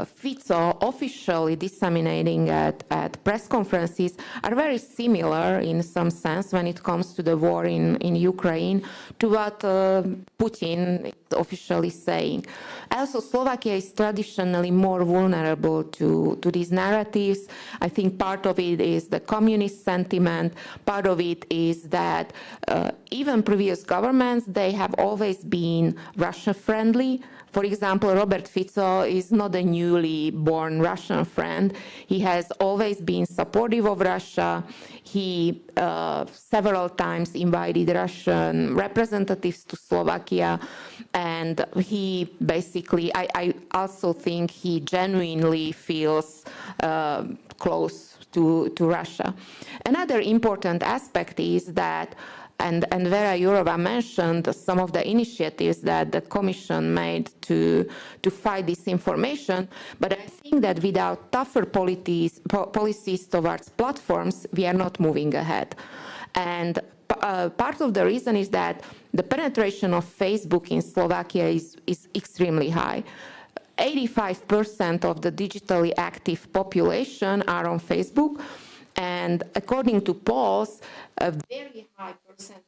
S5: Fico officially disseminating at press conferences are very similar in some sense when it comes to the war in Ukraine to what Putin is officially saying. Also, Slovakia is traditionally more vulnerable to these narratives. I think part of it is the communist sentiment. Part of it is that even previous governments, they have always been Russia-friendly. For example, Robert Fico is not a newly born Russian friend. He has always been supportive of Russia. He several times invited Russian representatives to Slovakia, and he basically, I also think he genuinely feels close to Russia. Another important aspect is that and Vera Jourova mentioned some of the initiatives that the Commission made to fight disinformation, but I think that without tougher policies towards platforms, we are not moving ahead. And part of the reason is that the penetration of Facebook in Slovakia is extremely high. 85% of the digitally active population are on Facebook, and according to polls, a very high percentage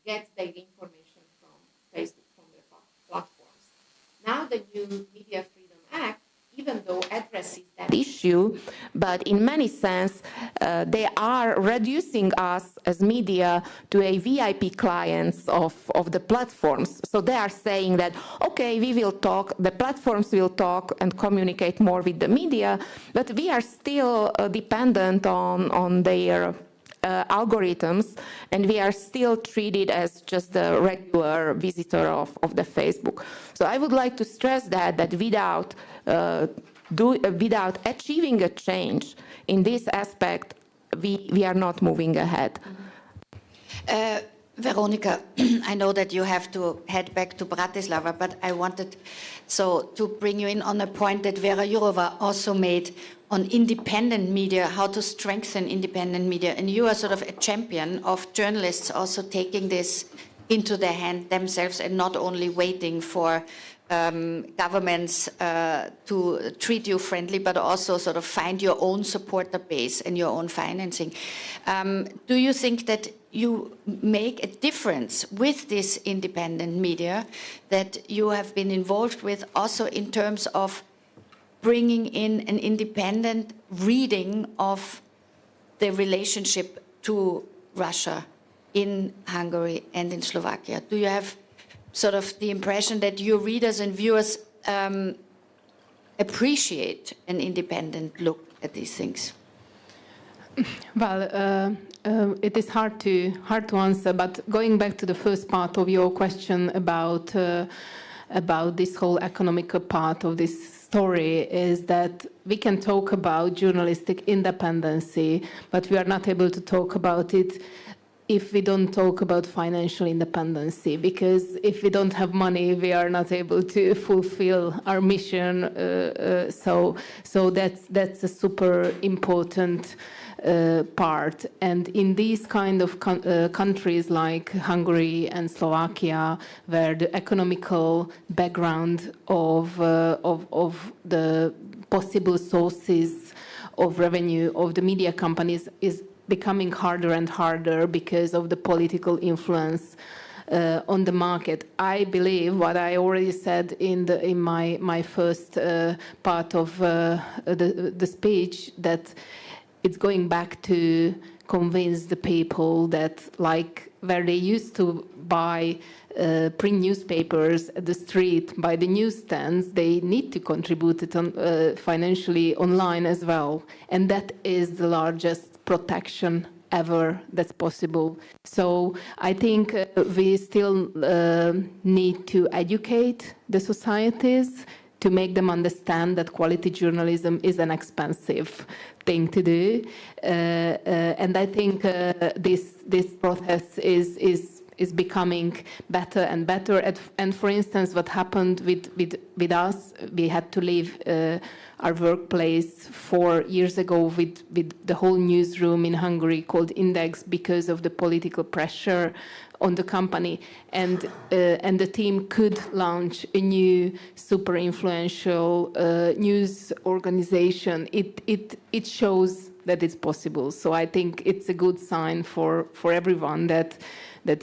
S5: gets their information from Facebook, from their platforms. Now the new Media Freedom Act, even though addresses that issue, but in many sense, they are reducing us as media to a VIP clients of the platforms. So they are saying that, okay, we will talk, the platforms will talk and communicate more with the media, but we are still dependent on their algorithms, and we are still treated as just the regular visitor of the Facebook. So I would like to stress that without achieving a change in this aspect, we are not moving ahead.
S1: Veronica, I know that you have to head back to Bratislava, but I wanted to bring you in on a point that Vera Jourova also made on independent media, how to strengthen independent media. And you are sort of a champion of journalists also taking this into their hand themselves and not only waiting for governments to treat you friendly, but also sort of find your own supporter base and your own financing. Do you think that you make a difference with this independent media that you have been involved with also in terms of bringing in an independent reading of the relationship to Russia in Hungary and in Slovakia? Do you have sort of the impression that your readers and viewers appreciate an independent look at these things?
S4: Well, it is hard to answer, but going back to the first part of your question about this whole economical part of this story, is that we can talk about journalistic independency, but we are not able to talk about it if we don't talk about financial independency, because if we don't have money, we are not able to fulfill our mission. So that's a super important part. And in these kind of countries like Hungary and Slovakia, where the economical background of the possible sources of revenue of the media companies is becoming harder and harder because of the political influence on the market. I believe what I already said in my first part of the speech, that it's going back to convince the people that, like where they used to buy print newspapers at the street by the newsstands, they need to contribute it financially online as well. And that is the largest protection ever that's possible. So I think we still need to educate the societies to make them understand that quality journalism is an expensive thing to do. And I think this process is becoming better and better. And for instance, what happened with us, we had to leave our workplace 4 years ago with the whole newsroom in Hungary called Index because of the political pressure on the company, and the team could launch a new super influential news organization. It shows that it's possible. So I think it's a good sign for everyone that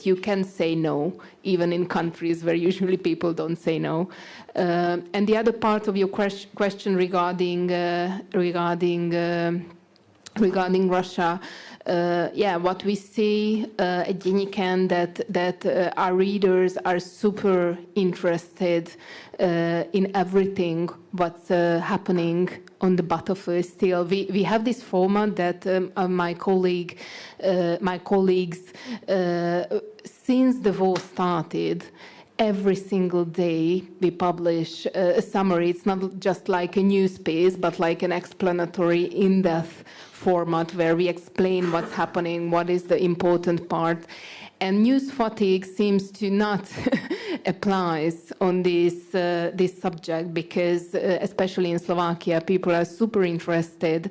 S4: you can say no, even in countries where usually people don't say no. And the other part of your question regarding Russia, what we see at Děníken, that our readers are super interested in everything what's happening on the battlefield still. We have this format that my colleagues, since the war started, every single day we publish a summary. It's not just like a news piece, but like an explanatory, in-depth format where we explain what's happening, what is the important part. And news fatigue seems to not apply on this subject because, especially in Slovakia, people are super interested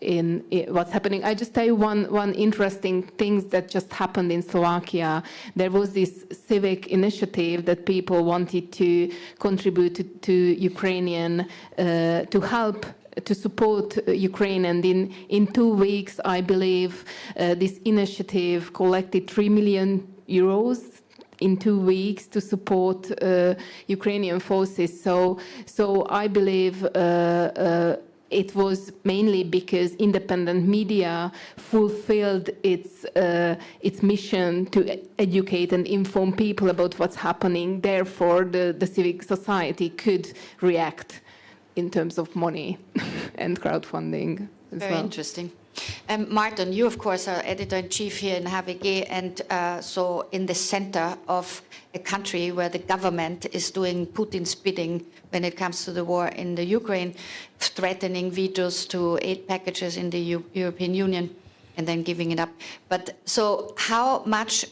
S4: in what's happening. I just tell you one interesting thing that just happened in Slovakia. There was this civic initiative that people wanted to contribute to Ukrainian, to help to support Ukraine, and in 2 weeks, I believe, this initiative collected 3 million euros in 2 weeks to support Ukrainian forces. So I believe it was mainly because independent media fulfilled its mission to educate and inform people about what's happening. Therefore, the civic society could react in terms of money and crowdfunding as
S1: Very
S4: well.
S1: interesting. Martin, you, of course, are editor-in-chief here in HVG, and so in the center of a country where the government is doing Putin's bidding when it comes to the war in the Ukraine, threatening vetoes to aid packages in the European Union and then giving it up. But so how much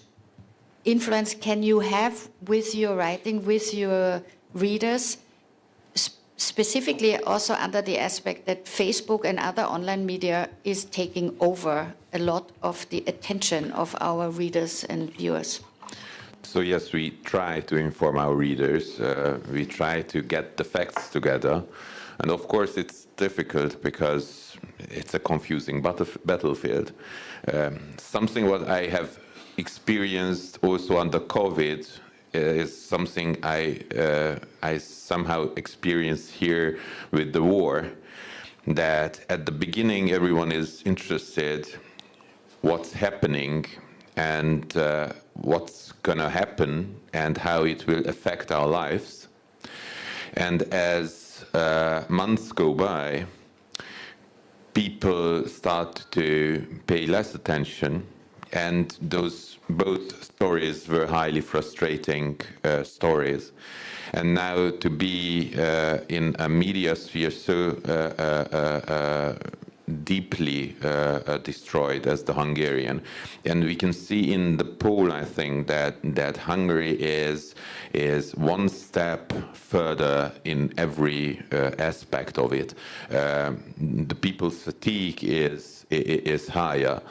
S1: influence can you have with your writing, with your readers, specifically also under the aspect that Facebook and other online media is taking over a lot of the attention of our readers and viewers?
S3: So yes, we try to inform our readers. We try to get the facts together. And of course, it's difficult because it's a confusing battlefield. Something what I have experienced also under COVID is something I somehow experienced here with the war, that at the beginning everyone is interested what's happening and what's gonna happen and how it will affect our lives. And as months go by, people start to pay less attention, and those both stories were highly frustrating stories. And now to be in a media sphere so deeply destroyed as the Hungarian. And we can see in the poll, I think, that Hungary is one step further in every aspect of it. The people's fatigue is higher.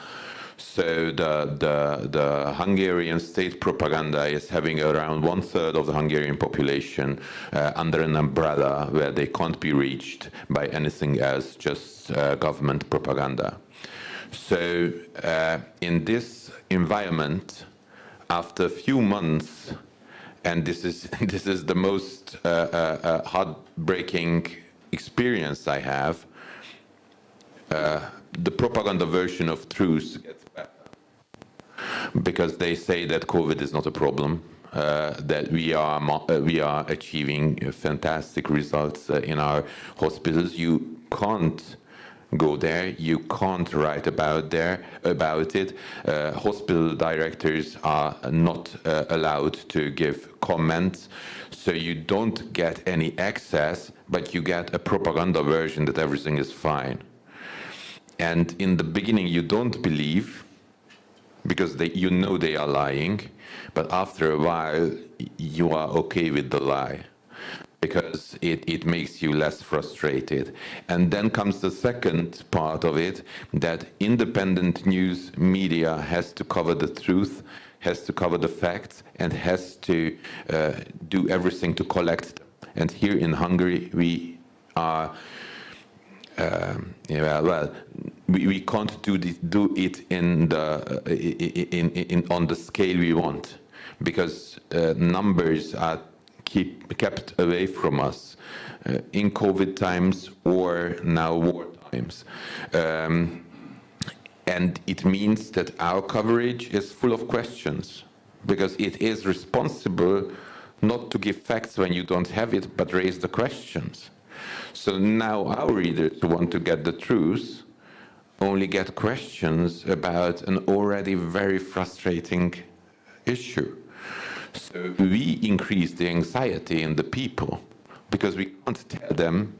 S3: So the Hungarian state propaganda is having around 1/3 of the Hungarian population under an umbrella where they can't be reached by anything else, just government propaganda. So in this environment, after a few months, and this is the most heartbreaking experience I have, the propaganda version of truth gets better, because they say that COVID is not a problem, that we are achieving fantastic results in our hospitals. You can't go there, you can't write about it. Hospital directors are not allowed to give comments, so you don't get any access, but you get a propaganda version that everything is fine. And in the beginning, you don't believe, because you know they are lying, but after a while, you are okay with the lie, because it makes you less frustrated. And then comes the second part of it, that independent news media has to cover the truth, has to cover the facts, and has to do everything to collect them. And here in Hungary, we are... we can't do it on the scale we want, because numbers are kept away from us in COVID times or now war times. And it means that our coverage is full of questions, because it is responsible not to give facts when you don't have it, but raise the questions. So now our readers who want to get the truth only get questions about an already very frustrating issue. So we increase the anxiety in the people, because we can't tell them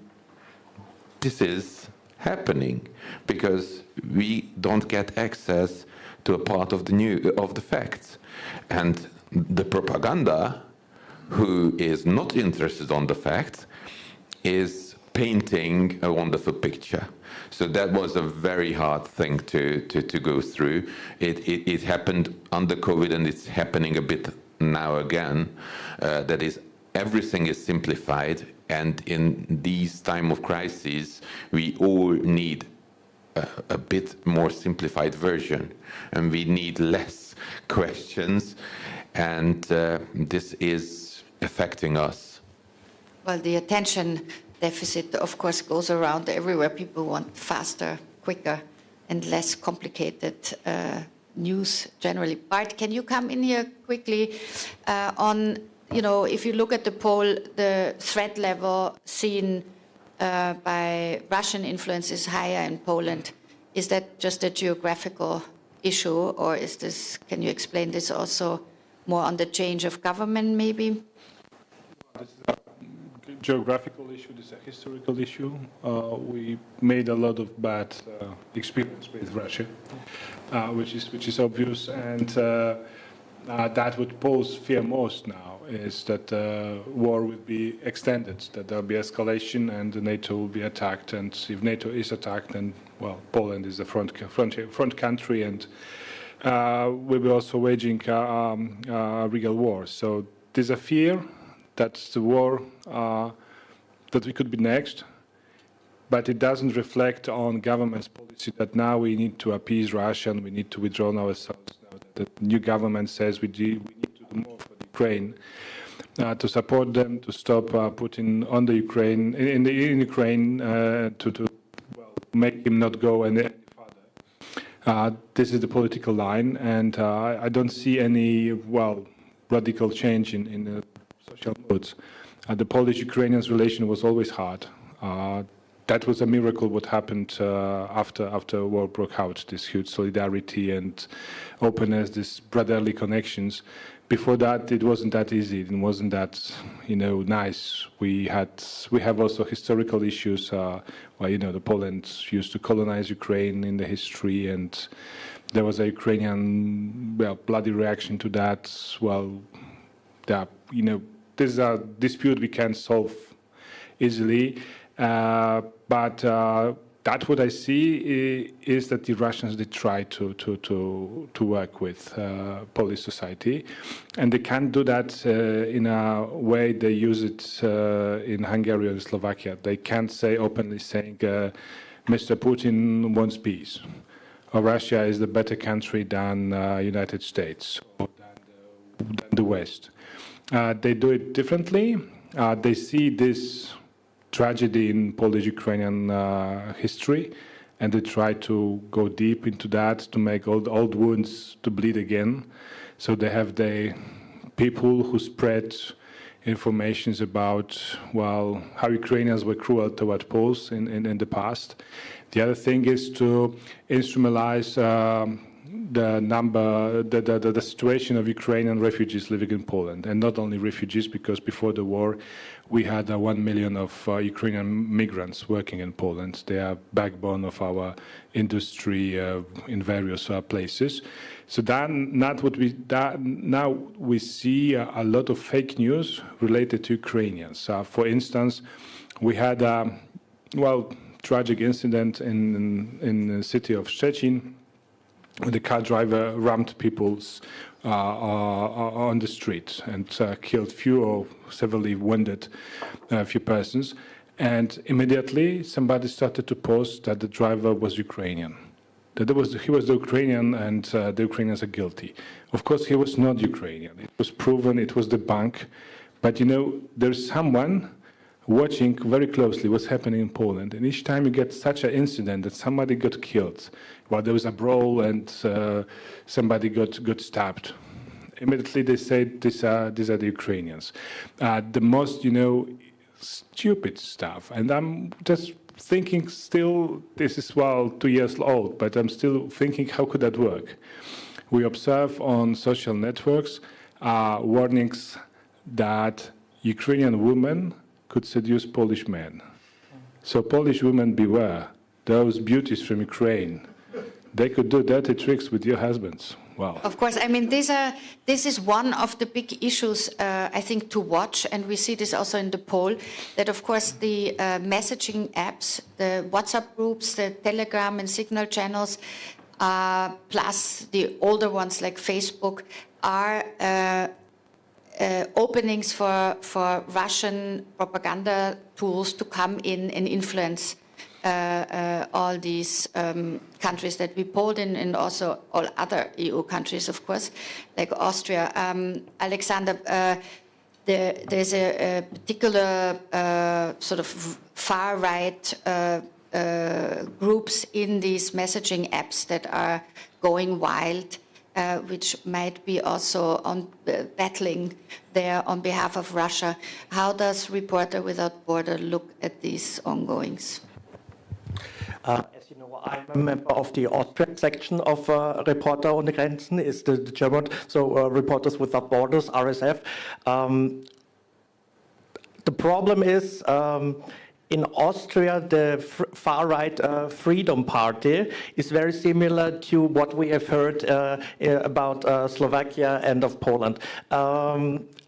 S3: this is happening, because we don't get access to a part of the facts. And the propaganda, who is not interested on the facts, is painting a wonderful picture. So that was a very hard thing to go through. It happened under COVID, and it's happening a bit now again. That is, everything is simplified, and in these time of crises, we all need a bit more simplified version, and we need less questions, and this is affecting us.
S1: Well, the attention deficit, of course, goes around everywhere. People want faster, quicker, and less complicated news generally. Bart, can you come in here quickly on, if you look at the poll, the threat level seen by Russian influence is higher in Poland. Is that just a geographical issue, or can you explain this also more on the change of government, maybe?
S6: This is a geographical issue, this is a historical issue. We made a lot of bad experience with Russia, which is obvious, and that what Poles fear most now is that war will be extended, that there will be escalation, and NATO will be attacked. And if NATO is attacked, then Poland is the front country, and we'll be also waging a real war. So there's a fear that the war that we could be next, but it doesn't reflect on government's policy that now we need to appease Russia and we need to withdraw ourselves. Now that the new government says we need to do more for Ukraine, to support them, to stop Putin on the Ukraine in Ukraine, to make him not go any further. This is the political line, and I don't see any radical change in the social moods. The Polish-Ukrainian relation was always hard. That was a miracle what happened after war broke out, this huge solidarity and openness, these brotherly connections. Before that, it wasn't that easy. It wasn't that, nice. We have also historical issues. The Poland used to colonize Ukraine in the history, and there was a Ukrainian bloody reaction to that. This is a dispute we can't solve easily. But that's what I see is that the Russians, they try to work with Polish society, and they can't do that in a way they use it in Hungary or Slovakia. They can't say openly saying, Mr. Putin wants peace, or Russia is the better country than United States or than the West. They do it differently. They see this tragedy in Polish-Ukrainian history, and they try to go deep into that to make all the old wounds to bleed again. So they have the people who spread informations about, how Ukrainians were cruel toward Poles in the past. The other thing is to instrumentalize the situation of Ukrainian refugees living in Poland, and not only refugees, because before the war we had 1 million of Ukrainian migrants working in Poland. They are backbone of our industry in various places. So now we see a lot of fake news related to Ukrainians. For instance, we had a tragic incident in the city of Szczecin. The car driver rammed people on the street and killed few or severely wounded a few persons. And immediately somebody started to post that the driver was Ukrainian, that he was the Ukrainian, and the Ukrainians are guilty. Of course, he was not Ukrainian. It was proven, it was debunked. But there's someone watching very closely what's happening in Poland. And each time you get such an incident that somebody got killed, there was a brawl and somebody got stabbed, immediately they say these are the Ukrainians. The most, stupid stuff. And I'm just thinking still, this is 2 years old, but I'm still thinking, how could that work? We observe on social networks warnings that Ukrainian women could seduce Polish men. So Polish women, beware. Those beauties from Ukraine, they could do dirty tricks with your husbands. Wow.
S1: Of course, I mean, this is one of the big issues, I think, to watch, and we see this also in the poll, that of course the messaging apps, the WhatsApp groups, the Telegram and Signal channels, plus the older ones like Facebook, are openings for Russian propaganda tools to come in and influence all these countries that we polled in, and also all other EU countries, of course, like Austria. Alexander, there's a particular sort of far-right groups in these messaging apps that are going wild, which might be also battling there on behalf of Russia. How does Reporter Without Border look at these ongoings?
S7: As you know, I'm a member of the Austrian section of Reporter ohne Grenzen, is the German, so Reporters Without Borders, RSF. The problem is, in Austria, the far-right Freedom Party is very similar to what we have heard about Slovakia and of Poland.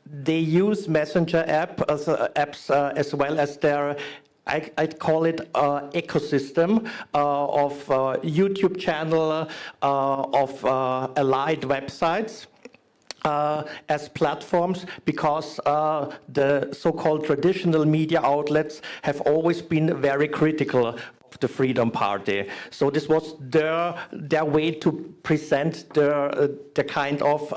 S7: They use messenger apps as well as their, I'd call it ecosystem of YouTube channel, of allied websites. As platforms, because the so-called traditional media outlets have always been very critical of the Freedom Party. So this was their way to present the kind of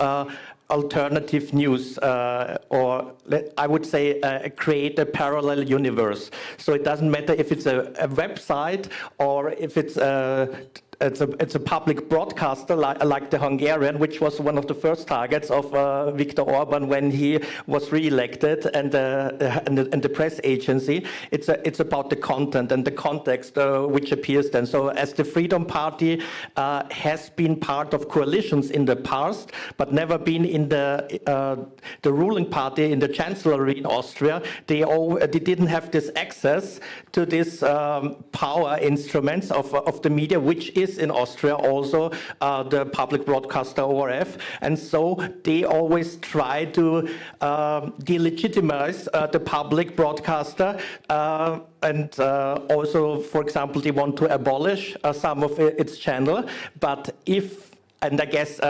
S7: alternative news, or I would say create a parallel universe. So it doesn't matter if it's a website or if it's a public broadcaster like the Hungarian, which was one of the first targets of Viktor Orban when he was re-elected, and the press agency. It's about the content and the context which appears then. So as the Freedom Party has been part of coalitions in the past, but never been in the ruling party in the chancellery in Austria, they didn't have this access to this power instruments of the media, which is in Austria also the public broadcaster ORF, and so they always try to delegitimize the public broadcaster, and also, for example, they want to abolish some of its channel. But if, and I guess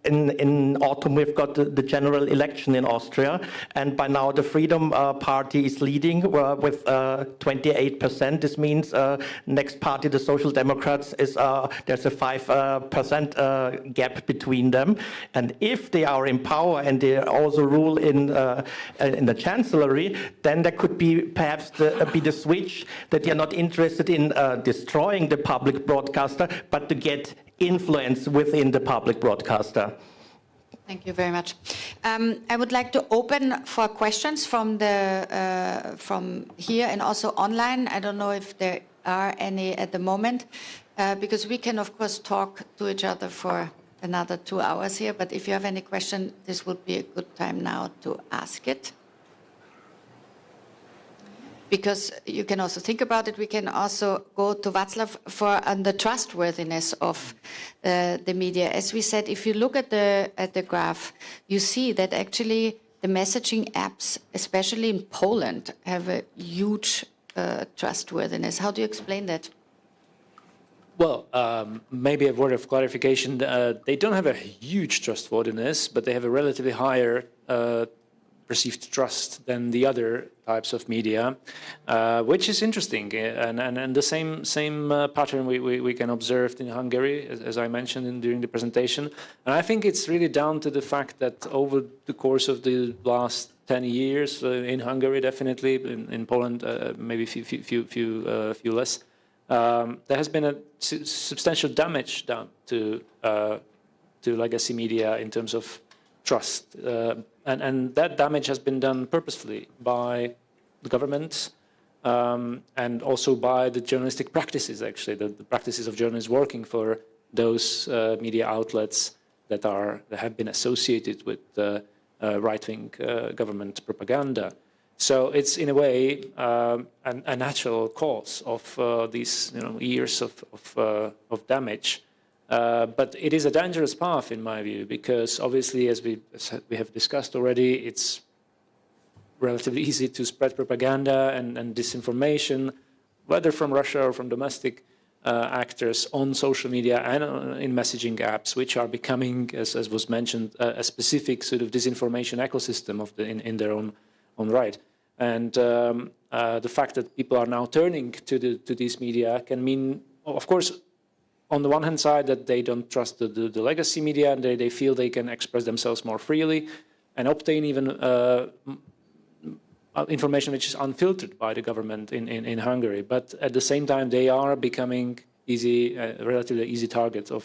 S7: in autumn we've got the general election in Austria, and by now the Freedom Party is leading with 28%. This means next party, the Social Democrats, is there's a 5% gap between them. And if they are in power and they also rule in the chancellery, then there could be perhaps be the switch that they're not interested in destroying the public broadcaster, but to get influence within the public broadcaster.
S1: Thank you very much. I would like to open for questions from here and also online. I don't know if there are any at the moment, because we can, of course, talk to each other for another 2 hours here. But if you have any question, this would be a good time now to ask it. Because you can also think about it. We can also go to Václav for the trustworthiness of the media. As we said, if you look at the graph, you see that actually the messaging apps, especially in Poland, have a huge trustworthiness. How do you explain that?
S2: Well, maybe a word of clarification. They don't have a huge trustworthiness, but they have a relatively higher perceived trust than the other types of media, which is interesting, and the same pattern we can observe in Hungary, as I mentioned during the presentation. And I think it's really down to the fact that over the course of the last 10 years, in Hungary definitely, in Poland maybe few less, there has been a substantial damage done to legacy media in terms of trust. And that damage has been done purposefully by the government and also by the journalistic practices, actually, the practices of journalists working for those media outlets that have been associated with right-wing government propaganda. So it's, in a way, a natural cause of these years of damage But it is a dangerous path, in my view, because obviously, as we have discussed already, it's relatively easy to spread propaganda and disinformation, whether from Russia or from domestic actors on social media and in messaging apps, which are becoming, as was mentioned, a specific sort of disinformation ecosystem in their own right. And the fact that people are now turning to these media can mean, of course, on the one hand side, that they don't trust the legacy media and they feel they can express themselves more freely and obtain even information which is unfiltered by the government in Hungary. But at the same time, they are becoming relatively easy targets of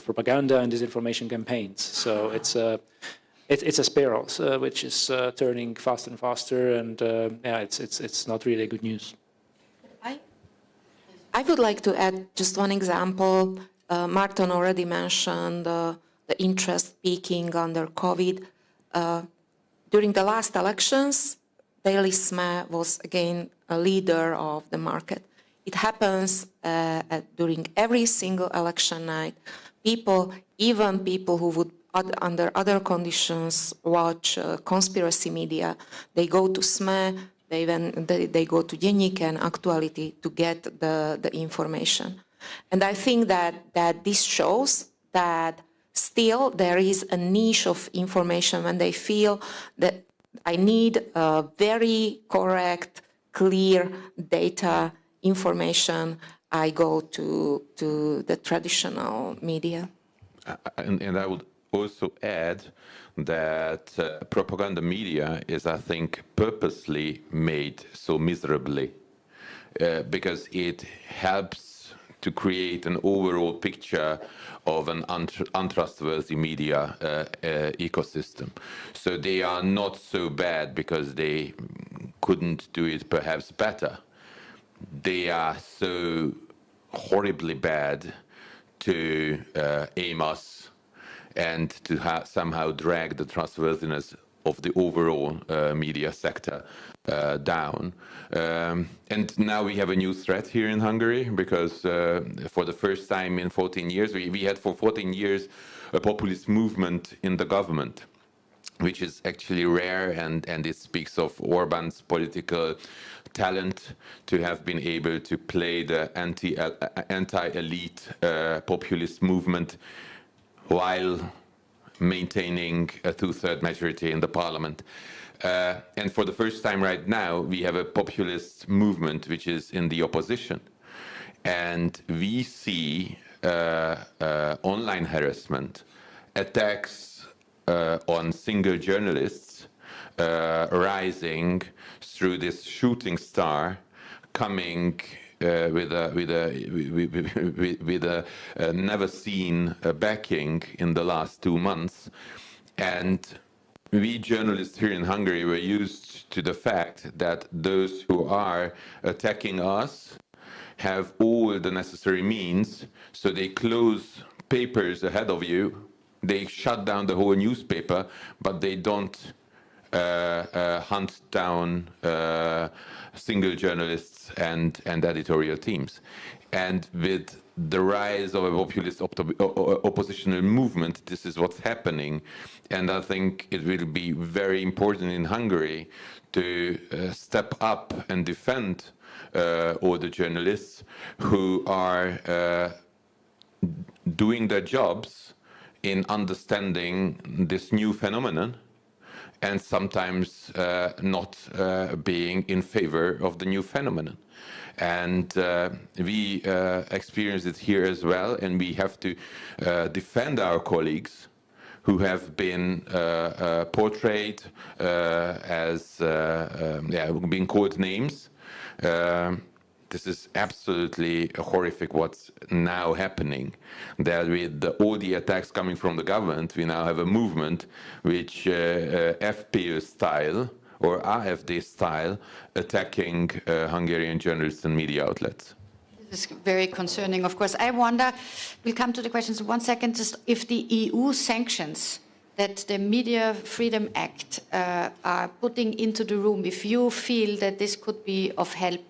S2: propaganda and disinformation campaigns. So it's a spiral which is turning faster and faster, and it's not really good news.
S5: I would like to add just one example. Martin already mentioned the interest peaking under COVID. During the last elections, Daily SME was again a leader of the market. It happens during every single election night. Even people who would under other conditions watch conspiracy media, they go to SME, they go to Deník and Actuality to get the information. And I think that this shows that still there is a niche of information when they feel that I need very correct, clear data information, I go to the traditional media.
S3: And I would also add that propaganda media is, I think, purposely made so miserably because it helps to create an overall picture of an untrustworthy media ecosystem. So they are not so bad because they couldn't do it perhaps better. They are so horribly bad to aim us and to somehow drag the trustworthiness of the overall media sector down. And now we have a new threat here in Hungary because for the first time in 14 years, we had for 14 years a populist movement in the government, which is actually rare, and it speaks of Orban's political talent to have been able to play the anti-elite populist movement while maintaining a two-thirds majority in the parliament. And for the first time right now, we have a populist movement which is in the opposition. And we see online harassment, attacks on single journalists rising through this shooting star coming with a never seen backing in the last 2 months. And we journalists here in Hungary were used to the fact that those who are attacking us have all the necessary means, so they close papers ahead of you, they shut down the whole newspaper, but they don't hunt down single journalists and editorial teams. And with the rise of a populist oppositional movement, this is what's happening. And I think it will be very important in Hungary to step up and defend all the journalists who are doing their jobs in understanding this new phenomenon and sometimes not being in favor of the new phenomenon. And we experience it here as well, and we have to defend our colleagues who have been portrayed as being called names. This is absolutely horrific what's now happening, that with all the attacks coming from the government, we now have a movement which FPÖ style or AfD style attacking Hungarian journalists and media outlets.
S1: This is very concerning, of course. I wonder, we'll come to the questions in 1 second, just if the EU sanctions that the Media Freedom Act are putting into the room, if you feel that this could be of help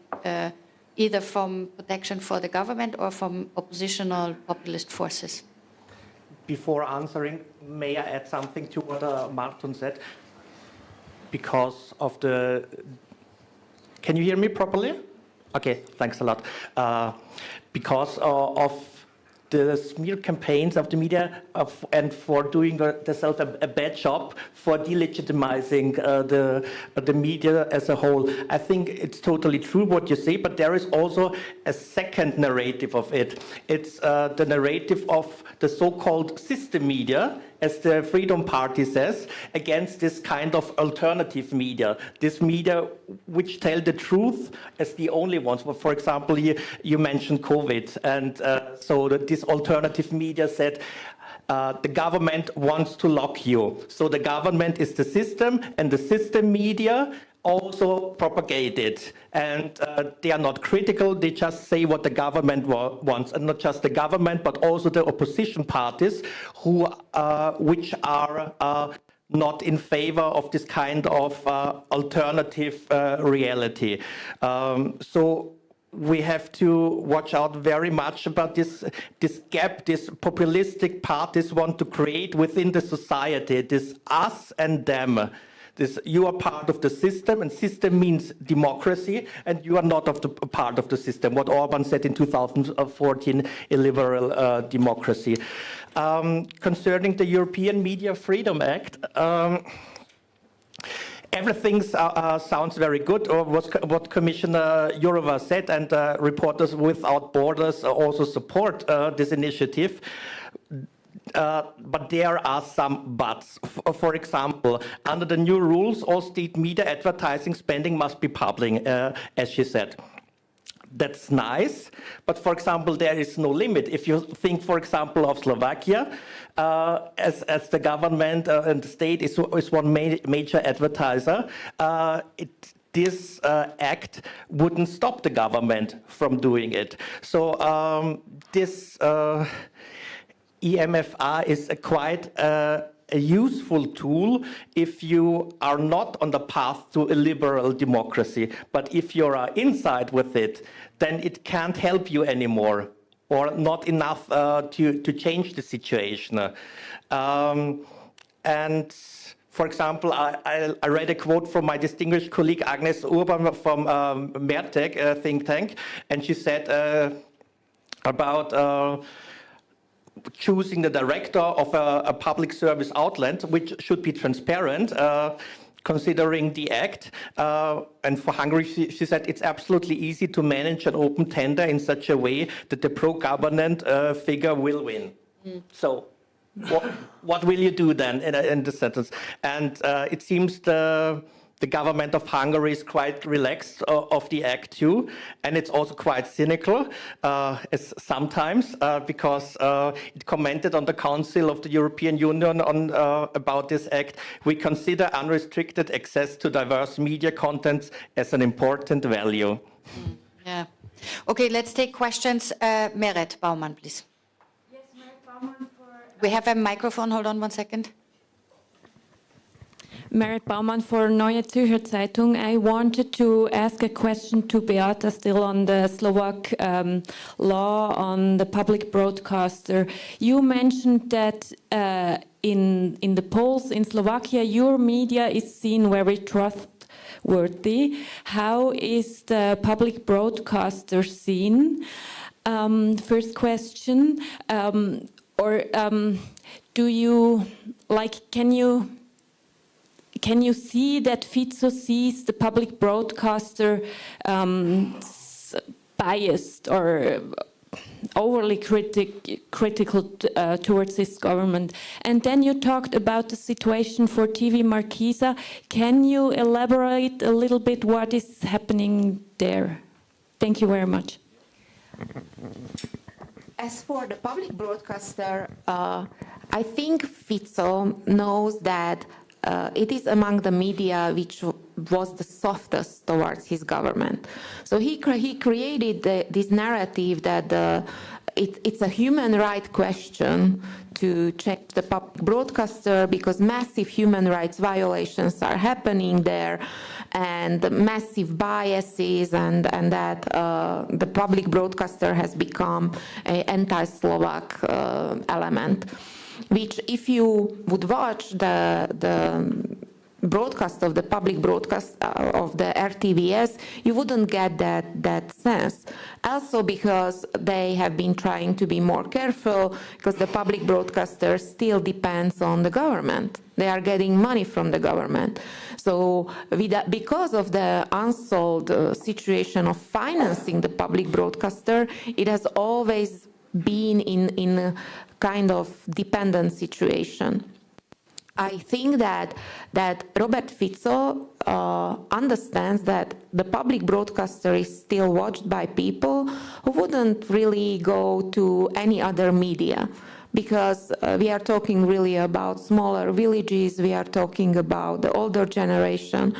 S1: either from protection for the government or from oppositional populist forces.
S7: Before answering, may I add something to what Martin said? Because of the... Can you hear me properly? Okay, thanks a lot. Because of the smear campaigns of the media and for doing themselves a bad job for delegitimizing the media as a whole. I think it's totally true what you say, but there is also a second narrative of it. It's the narrative of the so-called system media, as the Freedom Party says, against this kind of alternative media. This media which tell the truth as the only ones. Well, for example, you mentioned COVID, and so this alternative media said, the government wants to lock you. So the government is the system, and the system media also propagate it. And they are not critical, they just say what the government wants. And not just the government, but also the opposition parties who, which are not in favor of this kind of alternative reality. So we have to watch out very much about this gap, this populistic parties want to create within the society, this us and them. This, you are part of the system, and system means democracy, and you are not part of the system. What Orban said in 2014, a liberal democracy. Concerning the European Media Freedom Act, everything sounds very good, or what Commissioner Jourova said, and Reporters Without Borders also support this initiative. But there are some buts. For example, under the new rules, all state media advertising spending must be public, as she said. That's nice, but for example, there is no limit. If you think, for example, of Slovakia, as the government and the state is one major advertiser, this act wouldn't stop the government from doing it. So this EMFR is quite a useful tool if you are not on the path to a liberal democracy. But if you are inside with it, then it can't help you anymore, or not enough to change the situation. And for example, I read a quote from my distinguished colleague Agnes Urban from Mertec think tank, and she said about choosing the director of a public service outlet, which should be transparent, considering the act. And for Hungary, she said it's absolutely easy to manage an open tender in such a way that the pro-government figure will win. So what will you do then in the sentence? And it seems the government of Hungary is quite relaxed of the act too, and it's also quite cynical sometimes because it commented on the Council of the European Union on about this act. We consider unrestricted access to diverse media contents as an important value.
S1: Yeah. Okay, let's take questions. Meret Baumann, please.
S9: Yes, Meret Baumann for...
S1: We have a microphone. Hold on one second.
S9: Meret Baumann for Neue Zürcher Zeitung. I wanted to ask a question to Beata, still on the Slovak law on the public broadcaster. You mentioned that in the polls in Slovakia, your media is seen very trustworthy. How is the public broadcaster seen? First question. Do you, can you see that Fico sees the public broadcaster biased or overly critical towards this government? And then you talked about the situation for TV Markisa. Can you elaborate a little bit what is happening there? Thank you very much.
S5: As for the public broadcaster, I think Fico knows that it is among the media which was the softest towards his government. So he created this narrative that the it's a human right question to check the public broadcaster, because massive human rights violations are happening there, and massive biases, and that the public broadcaster has become an anti-Slovak element, which if you would watch the broadcast of the public broadcast of the RTVS, you wouldn't get that sense. Also because they have been trying to be more careful, because the public broadcaster still depends on the government. They are getting money from the government. So because of the unsolved situation of financing the public broadcaster, it has always been in a kind of dependent situation. I think that Robert Fico understands that the public broadcaster is still watched by people who wouldn't really go to any other media, because we are talking really about smaller villages, we are talking about the older generation,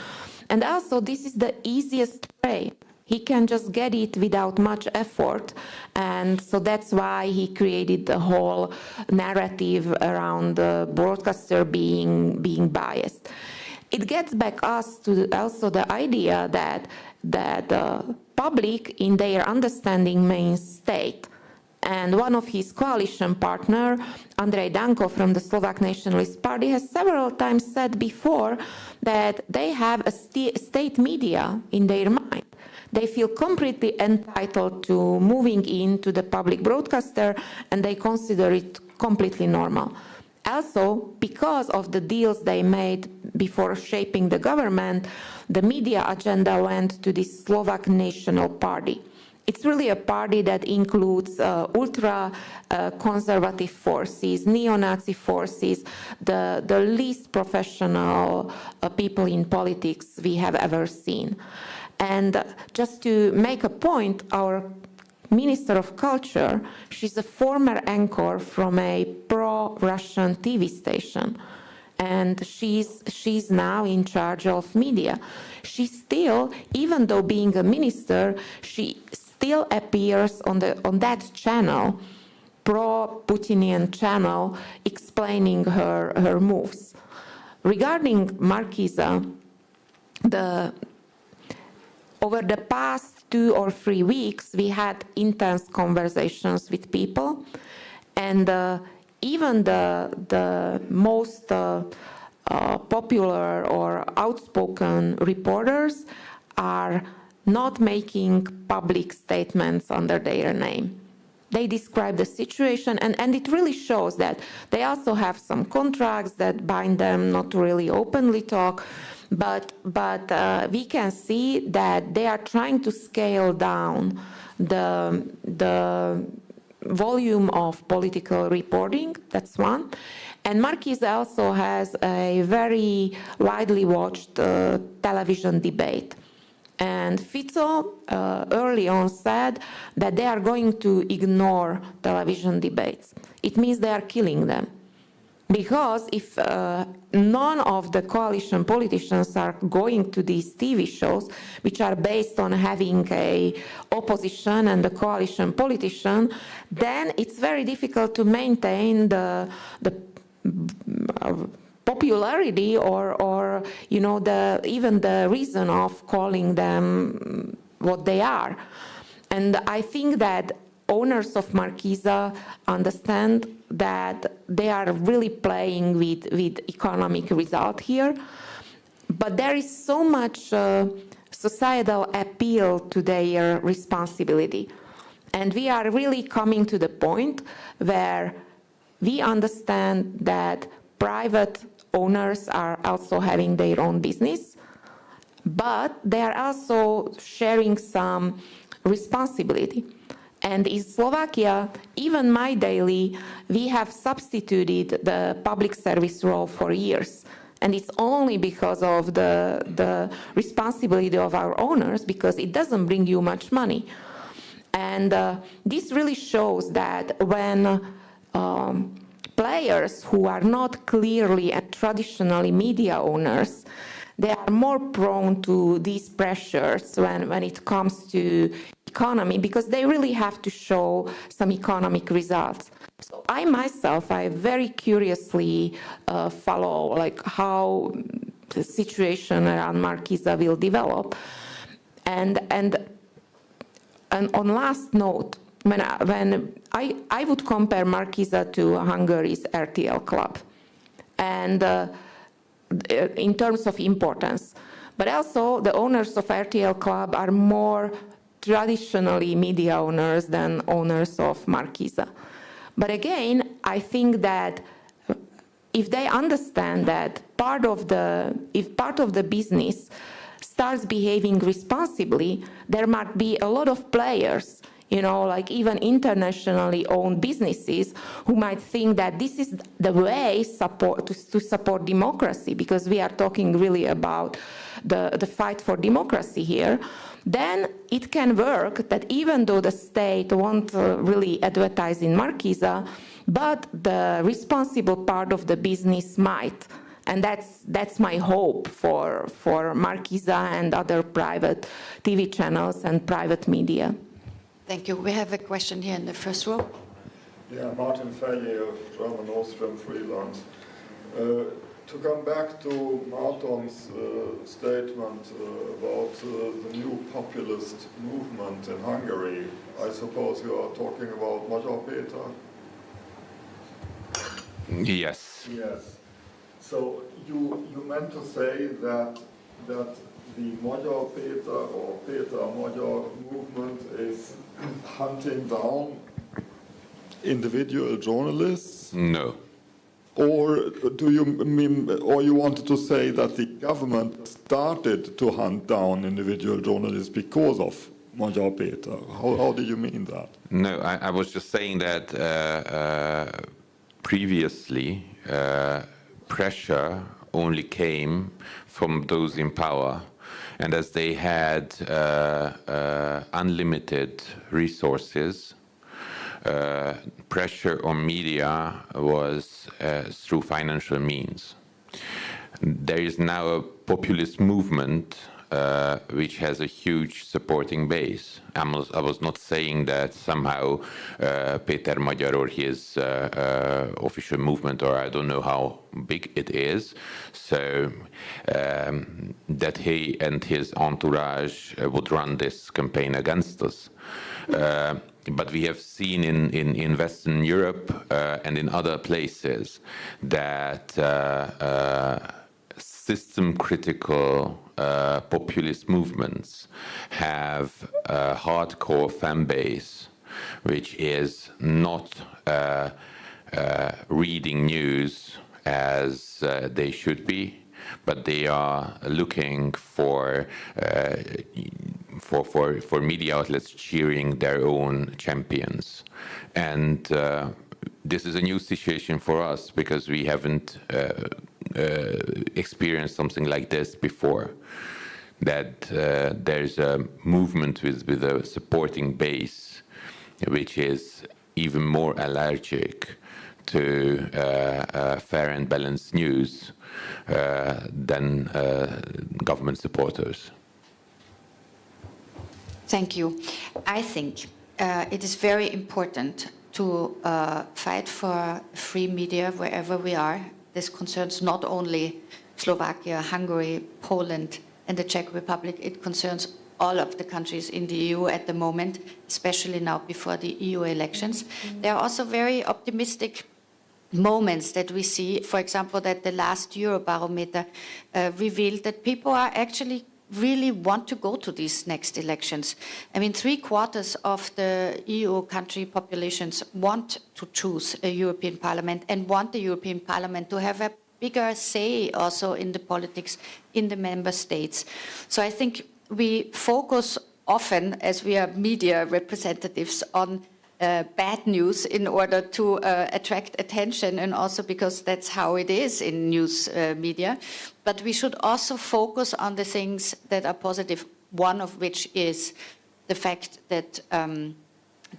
S5: and also this is the easiest way. He can just get it without much effort, and so that's why he created the whole narrative around the broadcaster being biased. It gets back us to also the idea that the public, in their understanding, means state. And one of his coalition partner, Andrej Danko from the Slovak Nationalist Party, has several times said before that they have a state media in their mind. They feel completely entitled to moving into the public broadcaster, and they consider it completely normal. Also, because of the deals they made before shaping the government, the media agenda went to the Slovak National Party. It's really a party that includes ultra-conservative forces, neo-Nazi forces, the least professional people in politics we have ever seen. And just to make a point, our Minister of Culture, she's a former anchor from a pro-Russian TV station, and she's now in charge of media. She still, even though being a minister, she still appears on that channel, pro-Putinian channel, explaining her moves. Regarding Markisa, over the past 2 or 3 weeks, we had intense conversations with people, and even the most popular or outspoken reporters are not making public statements under their name. They describe the situation, and it really shows that they also have some contracts that bind them not to really openly talk. But we can see that they are trying to scale down the volume of political reporting. That's one. And Markisa also has a very widely watched television debate. And Fico early on said that they are going to ignore television debates. It means they are killing them. Because if none of the coalition politicians are going to these TV shows, which are based on having a opposition and a coalition politician, then it's very difficult to maintain the popularity or even the reason of calling them what they are. And I think that owners of Markisa understand that they are really playing with economic result here, but there is so much societal appeal to their responsibility. And we are really coming to the point where we understand that private owners are also having their own business, but they are also sharing some responsibility. And in Slovakia, even my daily, we have substituted the public service role for years. And it's only because of the responsibility of our owners, because it doesn't bring you much money. And this really shows that when players who are not clearly and traditionally media owners, they are more prone to these pressures when it comes to economy, because they really have to show some economic results. So I myself, I very curiously follow like how the situation around Markisa will develop. And on last note, when I would compare Markisa to Hungary's RTL club, and in terms of importance. But also the owners of RTL club are more traditionally media owners than owners of Markisa. But again, I think that if they understand that if part of the business starts behaving responsibly, there might be a lot of players, like even internationally owned businesses, who might think that this is the way to support democracy, because we are talking really about the fight for democracy here. Then it can work that even though the state won't really advertise in Markisa, but the responsible part of the business might. And that's my hope for Markisa and other private TV channels and private media.
S1: Thank you. We have a question here in the first row.
S10: Yeah, Martin Ferrier, German Austrian freelance. To come back to Marton's statement about the new populist movement in Hungary, I suppose you are talking about Magyar Péter?
S3: Yes.
S10: Yes. So you meant to say that the Magyar Péter or Péter Magyar movement is hunting down individual journalists?
S3: No.
S10: Or do you mean, or you wanted to say that the government started to hunt down individual journalists because of Magyar Péter? How do you mean that?
S3: No, I was just saying that previously pressure only came from those in power, and as they had unlimited resources, pressure on media was through financial means. There is now a populist movement which has a huge supporting base. I was not saying that somehow Péter Magyar or his official movement, or I don't know how big it is, so that he and his entourage would run this campaign against us. But we have seen in Western Europe and in other places that system-critical populist movements have a hardcore fan base, which is not reading news as they should be, but they are looking for media outlets cheering their own champions. And this is a new situation for us because we haven't experienced something like this before, that there's a movement with a supporting base which is even more allergic to fair and balanced news than government supporters.
S1: Thank you. I think it is very important to fight for free media wherever we are. This concerns not only Slovakia, Hungary, Poland, and the Czech Republic. It concerns all of the countries in the EU at the moment, especially now before the EU elections. There are also very optimistic moments that we see. For example, that the last Eurobarometer revealed that people are actually really want to go to these next elections. I mean, 3/4 of the EU country populations want to choose a European Parliament and want the European Parliament to have a bigger say also in the politics in the member states. So I think we focus often, as we are media representatives, on bad news in order to attract attention, and also because that's how it is in news media. But we should also focus on the things that are positive, one of which is the fact that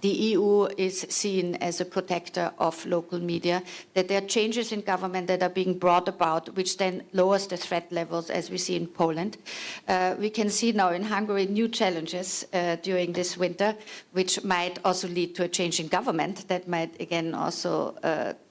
S1: the EU is seen as a protector of local media, that there are changes in government that are being brought about, which then lowers the threat levels, as we see in Poland. We can see now in Hungary new challenges during this winter, which might also lead to a change in government that might again also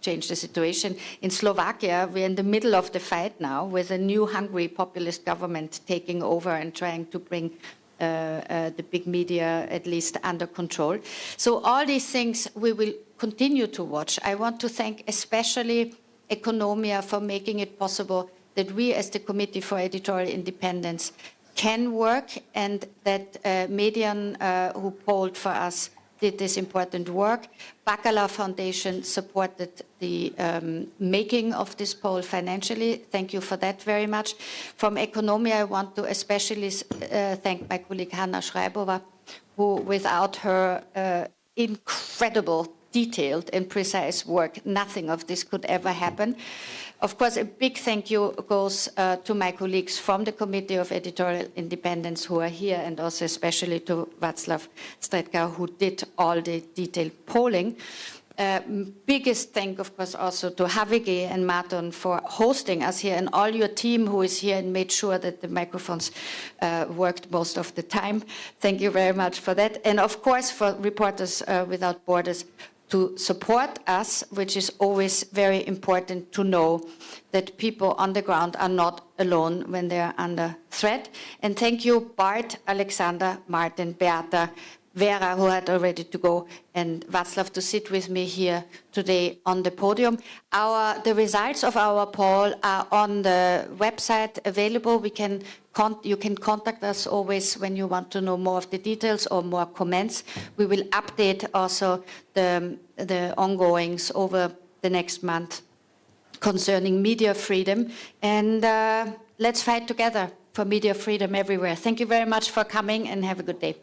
S1: change the situation. In Slovakia, we're in the middle of the fight now with a new Hungary populist government taking over and trying to bring the big media at least under control. So all these things we will continue to watch. I want to thank especially Economia for making it possible that we as the Committee for Editorial Independence can work, and that Median, who polled for us, did this important work. Bacala Foundation supported the making of this poll financially. Thank you for that very much. From Economia, I want to especially thank my colleague Hanna Schreibova, who without her incredible, detailed and precise work, nothing of this could ever happen. Of course, a big thank you goes to my colleagues from the Committee of Editorial Independence who are here, and also especially to Václav Stredka, who did all the detailed polling. Biggest thank, of course, also to Havige and Martin for hosting us here, and all your team who is here and made sure that the microphones worked most of the time. Thank you very much for that. And of course, for Reporters Without Borders, to support us, which is always very important to know that people on the ground are not alone when they are under threat. And thank you, Bart, Alexander, Martin, Beata, Vera, who had already to go, and Václav to sit with me here today on the podium. The results of our poll are on the website available. You can contact us always when you want to know more of the details or more comments. We will update also the ongoings over the next month concerning media freedom. And let's fight together for media freedom everywhere. Thank you very much for coming, and have a good day.